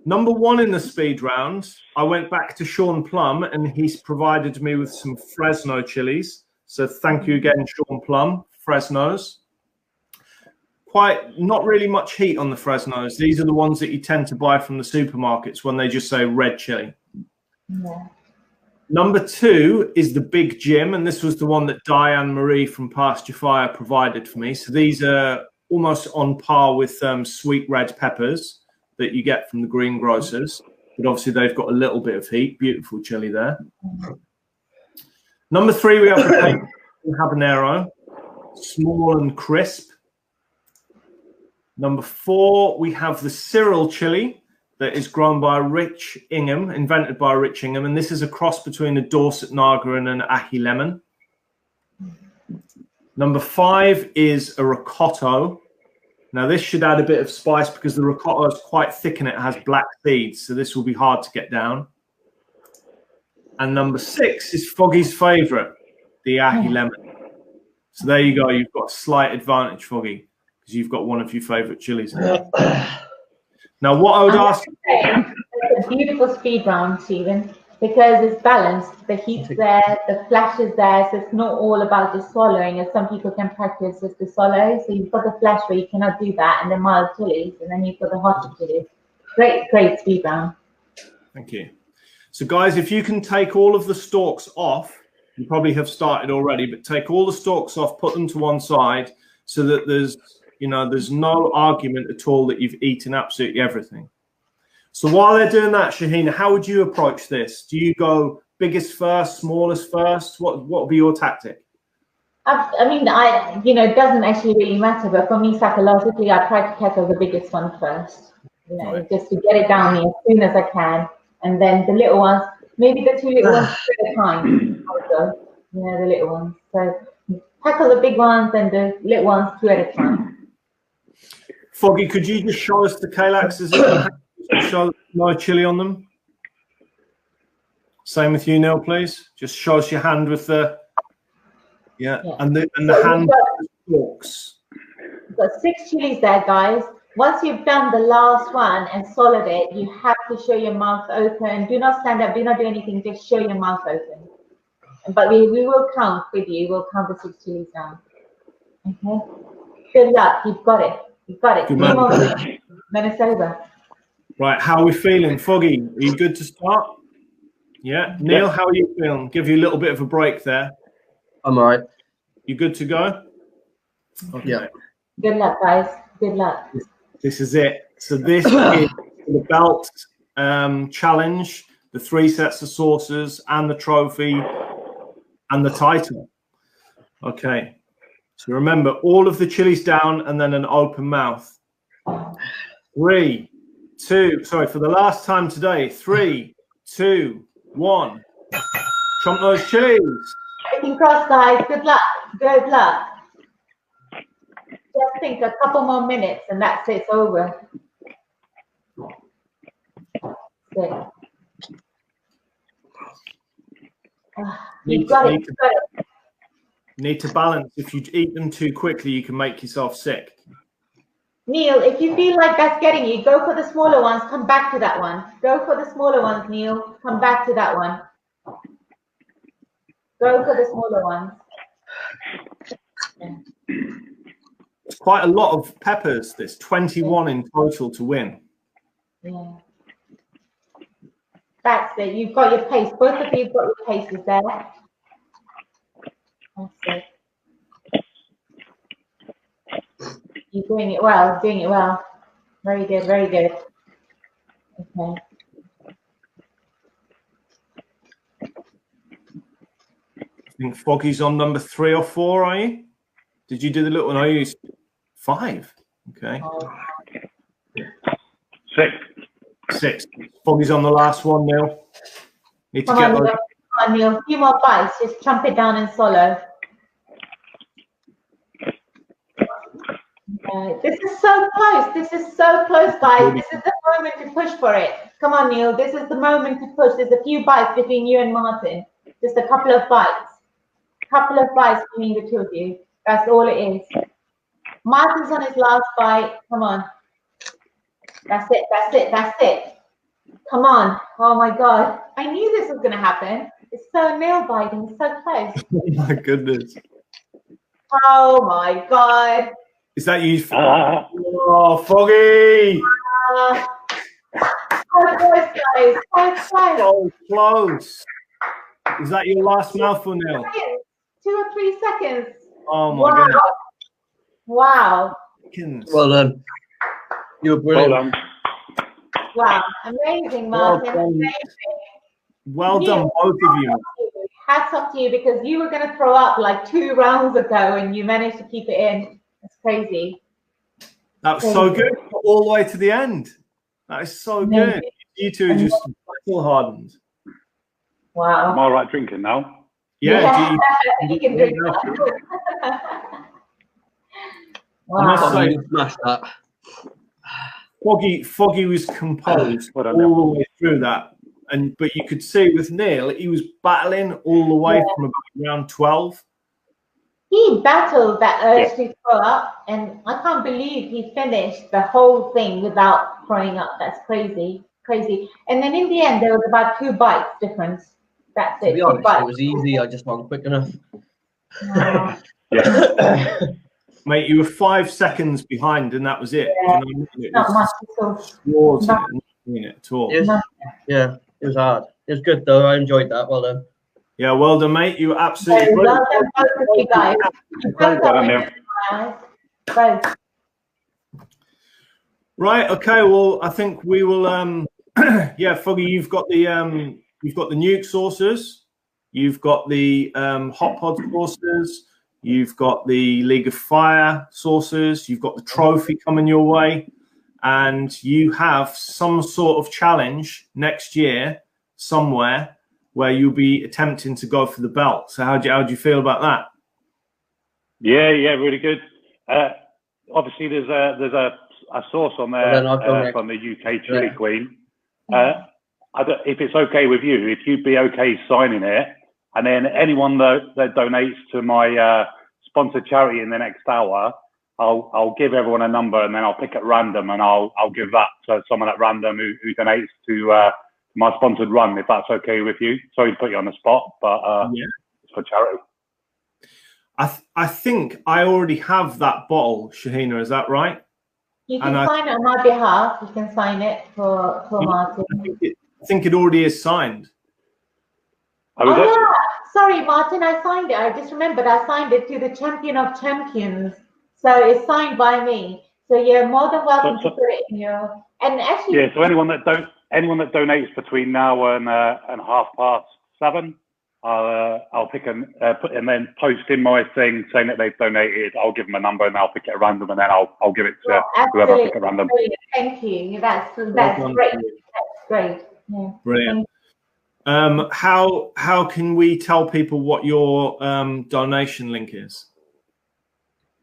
Number 1 in the speed round, I went back to Sean Plum and he's provided me with some Fresno chilies. So thank you again, Sean Plum, Fresnos. Not really much heat on the Fresnos. These are the ones that you tend to buy from the supermarkets when they just say red chili. Yeah. Number 2 is the Big Jim, and this was the one that Diane Marie from Pasture Fire provided for me. So these are almost on par with sweet red peppers that you get from the greengrocers, but obviously they've got a little bit of heat. Beautiful chili there. Number 3, we have the habanero, small and crisp. Number 4, we have the Cyril chili that is grown by Rich Ingham, invented by Rich Ingham, and this is a cross between a Dorset Naga and an Ahi lemon. Number 5 is a ricotta. Now this should add a bit of spice because the ricotta is quite thick and it has black seeds, so this will be hard to get down. And number 6 is Foggy's favourite, the Ahi lemon. So there you go. You've got a slight advantage, Foggy, because you've got one of your favourite chilies. Now, what I would ask... It's a beautiful speed round, Stephen, because it's balanced. The heat's there, the flash is there, so it's not all about just swallowing, as some people can practice just to swallow. So you've got the flash where you cannot do that, and the mild chilies, and then you've got the hot chilies. Great speed round. Thank you. So, guys, if you can take all of the stalks off, you probably have started already, but take all the stalks off, put them to one side so that there's no argument at all that you've eaten absolutely everything. So while they're doing that, Shahina, how would you approach this? Do you go biggest first, smallest first? What would be your tactic? I mean, it doesn't actually really matter, but for me, psychologically, I try to tackle the biggest one first, just to get it down here as soon as I can. And then the little ones, maybe the 2 little ones at a time, also, the little ones. So tackle the big ones and the little ones 2 at a time. Foggy, could you just show us the Kalaxes and show no chili on them? Same with you, Neil, please. Just show us your hand with the and the hand stalks. We've got 6 chilies there, guys. Once you've done the last one and swallowed it, you have to show your mouth open. Do not stand up. Do not do anything. Just show your mouth open. But we will count with you. We'll count the 6 chilies down. Okay. Good luck. You've got it. You've got it. Then it's over. Right. How are we feeling, Foggy? Are you good to start? Yeah. Neil, how are you feeling? Give you a little bit of a break there. I'm all right. You good to go? Okay. Yeah. Good luck, guys. Good luck. This is it. So this is the belt challenge, the 3 sets of saucers and the trophy and the title. Okay. So remember, all of the chilies down and then an open mouth. 3, 2, sorry, for the last time today. 3, 2, 1. Chomp those chilies. Fingers crossed, guys. Good luck. Good luck. Just think a couple more minutes and that's it. It's over. Good. You've got it. You've got it. Need to balance. If you eat them too quickly, you can make yourself sick. Neil, if you feel like that's getting you, go for the smaller ones. Come back to that one. Go for the smaller ones, Neil. Come back to that one. Go for the smaller ones. Yeah. It's quite a lot of peppers. There's 21 in total to win. Yeah. That's it. You've got your pace. Both of you have got your paces there. That's it. You're doing it well. Doing it well. Very good. Very good. Okay. I think Foggy's on number 3 or 4, are you? Did you do the little one? I used 5. Okay. 6. Foggy's on the last one, Neil. Need to Come on, Neil. Come on, Neil. A few more bites. Just chomp it down and swallow. This is so close. This is so close, guys. This is the moment to push for it. Come on, Neil. This is the moment to push. There's a few bites between you and Martin. Just a couple of bites. Couple of bites between the two of you. That's all it is. Martin's on his last bite. Come on. That's it. That's it. That's it. Come on. Oh my God. I knew this was going to happen. It's so nail biting. It's so close. Oh my goodness. Oh my God. Is that you? Oh, Foggy. So close, guys. So close. So close. Is that your last mouthful, Neil? 2 or 3 seconds. Oh my God. Wow. Well done. You were brilliant. Well done. Wow. Amazing, Martin. Amazing. Well done, both of you. Hats off to you, because you were going to throw up like 2 rounds ago and you managed to keep it in. It's crazy. That was so good. All the way to the end. That is so good. You two are just battle hardened. Wow. Am I right drinking now? Yeah. You can drink that. Wow. I must say, Smash that. Foggy was composed all the way through that. But you could see with Neil, he was battling all the way from about round 12. He battled that urge to throw up, and I can't believe he finished the whole thing without throwing up. That's crazy, crazy. And then in the end, there was about 2 bites difference. That's it. To be honest, it was easy. I just wasn't quick enough. Mate, you were 5 seconds behind, and that was it. Yeah. You know, it Not much at all. Yeah, it was hard. It was good though. I enjoyed that. Well done. Yeah, well done, mate. You were absolutely well done, both of you guys. Both. Right. Okay. Well, I think we will. Yeah, Foggy, you've got the nuke saucers, you've got the hot pod saucers, you've got the League of Fire saucers, you've got the trophy coming your way, and you have some sort of challenge next year somewhere where you'll be attempting to go for the belt. So how do you feel about that? Yeah, really good. Obviously, there's a sauce on there from the UK chillieatingcontest. If it's okay with you, if you'd be okay signing it, and then anyone that donates to my sponsored charity in the next hour, I'll give everyone a number, and then I'll pick at random, and I'll give that to someone at random who donates to my sponsored run, if that's okay with you. Sorry to put you on the spot, but it's for charity. I think I already have that bottle, Shahina. Is that right? You can sign it on my behalf. You can sign it for Martin. I think it already is signed. Oh, yeah. Sorry, Martin. I signed it. I just remembered I signed it to the Champion of Champions. So it's signed by me. So you're more than welcome to put it in your. And actually, yeah. So anyone that donates between now and 7:30, I'll pick and put and then post in my thing saying that they've donated. I'll give them a number and I'll pick it at random, and then I'll give it to whoever I pick at random. Brilliant. Thank you. That's great. That's great. Yeah. Brilliant. How can we tell people what your donation link is?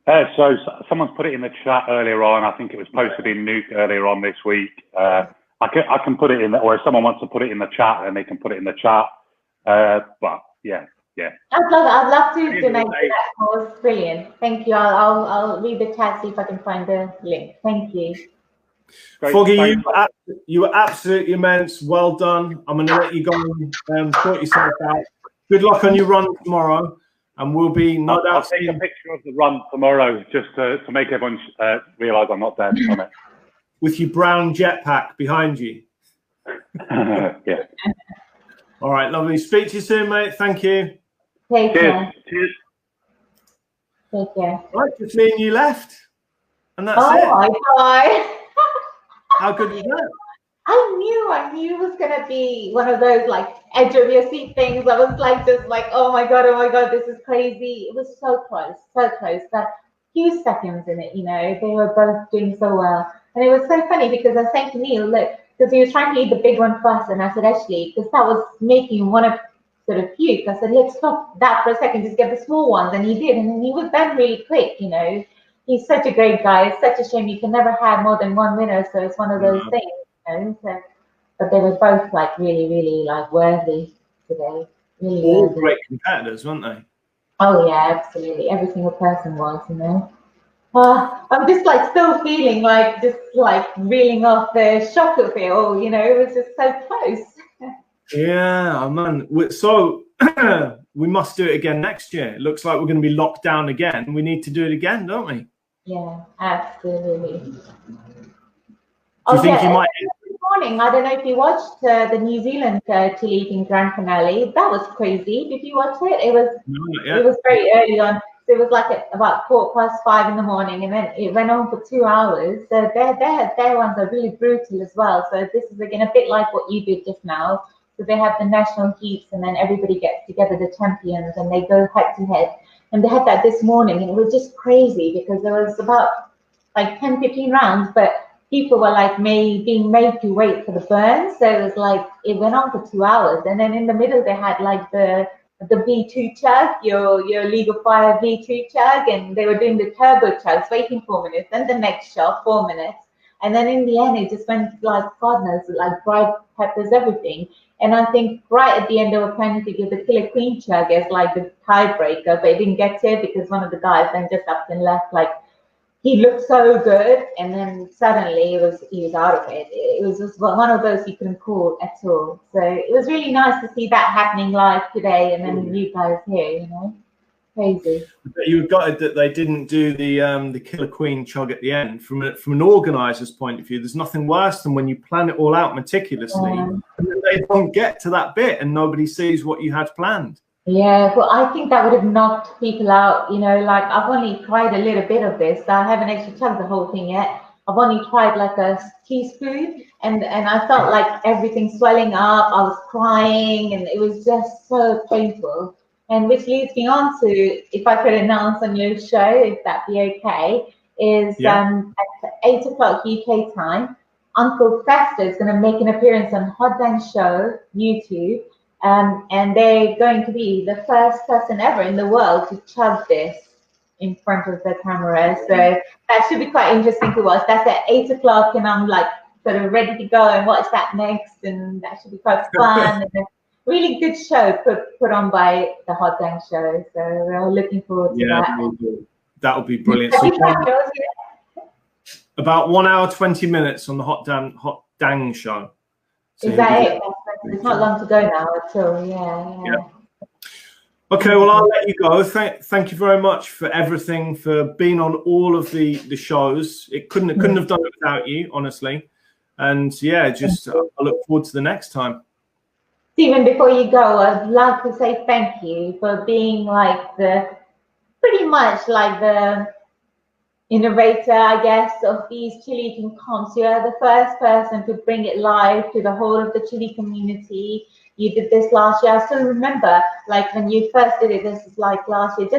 So someone's put it in the chat earlier on. I think it was posted in Nuke earlier on this week. I can put it in, or if someone wants to put it in the chat, then they can put it in the chat. But yeah. I'd love to donate to that cause. Brilliant. Thank you. I'll read the chat, see if I can find the link. Thank you. Great. Foggy, you were absolutely immense. Well done. I'm going to let you go and sort yourself out. Good luck on your run tomorrow, and we'll be I'll take a picture of the run tomorrow just to make everyone realise I'm not dead on it. With your brown jetpack behind you. Yeah. All right, lovely. Speak to you soon, mate. Thank you. Take care. Cheers. Take care. Right, just me and you left. And that's it. Oh my God. How good was that? I knew it was gonna be one of those like edge of your seat things. I was like, just like, oh my god, this is crazy. It was so close, but few seconds in it, you know, they were both doing so well. And it was so funny because I was saying to Neil, look, because he was trying to eat the big one first, and I said, actually, because that was making him want to sort of puke, I said, let's stop that for a second, just get the small ones. And he did, and then he was done really quick, you know. He's such a great guy. It's such a shame you can never have more than one winner, so it's one of those things, you know. So, but they were both like really like worthy today. Really all worthy. Great competitors, weren't they? Oh yeah, absolutely. Every single person was, you know. I'm just like still feeling like just like reeling off the shock of it all, you know. It was just so close. Yeah, man. So we must do it again next year. It looks like we're going to be locked down again. We need to do it again, don't we? Yeah, absolutely. Do you think you might? This morning, I don't know if you watched the New Zealand chili eating grand finale. That was crazy. Did you watch it? It was. No, it was very early on. So it was like at about 5:15 in the morning, and then it went on for 2 hours. So their ones are really brutal as well. So this is again a bit like what you did just now. So they have the national heats, and then everybody gets together, the champions, and they go head to head. And they had that this morning, and it was just crazy because there was about like 10-15 rounds, but people were like being made to wait for the burn. So it was like it went on for 2 hours, and then in the middle they had like the V2 chug, your League of Fire V2 chug, and they were doing the turbo chugs, waiting 4 minutes, then the next shot 4 minutes, and then in the end it just went like God knows, like fried peppers, everything. And I think right at the end they were planning to give the chillieatingcontest chug as like the tiebreaker, but it didn't get to it because one of the guys then just up and left. Like he looked so good, and then suddenly he was out of it. It was just one of those you couldn't call at all. So it was really nice to see that happening live today, and then you guys here, you know, crazy. You were gutted that they didn't do the Killer Queen chug at the end. From an organizer's point of view, there's nothing worse than when you plan it all out meticulously, and then they don't get to that bit, and nobody sees what you had planned. Yeah, well, I think that would have knocked people out, you know, like I've only tried a little bit of this. I haven't actually chugged the whole thing yet. I've only tried like a teaspoon, and I felt like everything swelling up. I was crying, and it was just so painful. And which leads me on to, if I could announce on your show, if that'd be okay, is at 8 o'clock UK time, Uncle Fester is going to make an appearance on Hot Dang Show YouTube. And they're going to be the first person ever in the world to chug this in front of the camera. So that should be quite interesting to watch. That's at 8 o'clock, and I'm like sort of ready to go and watch that next, and that should be quite fun. And a really good show put on by the Hot Dang Show. So we're looking forward to that. That'll be brilliant. So about 1 hour 20 minutes on the Hot Dang Show. So is that it? It's not long to go now at all. Yeah. Okay, well, I'll let you go. Thank you very much for everything, for being on all of the shows. It couldn't have done it without you, honestly. And yeah, just I look forward to the next time. Stephen, before you go, I'd like to say thank you for being like pretty much like the innovator, I guess, of these chili eating comps. You are the first person to bring it live to the whole of the chili community. You did this last year. I still remember, like when you first did it, this is like last year. Just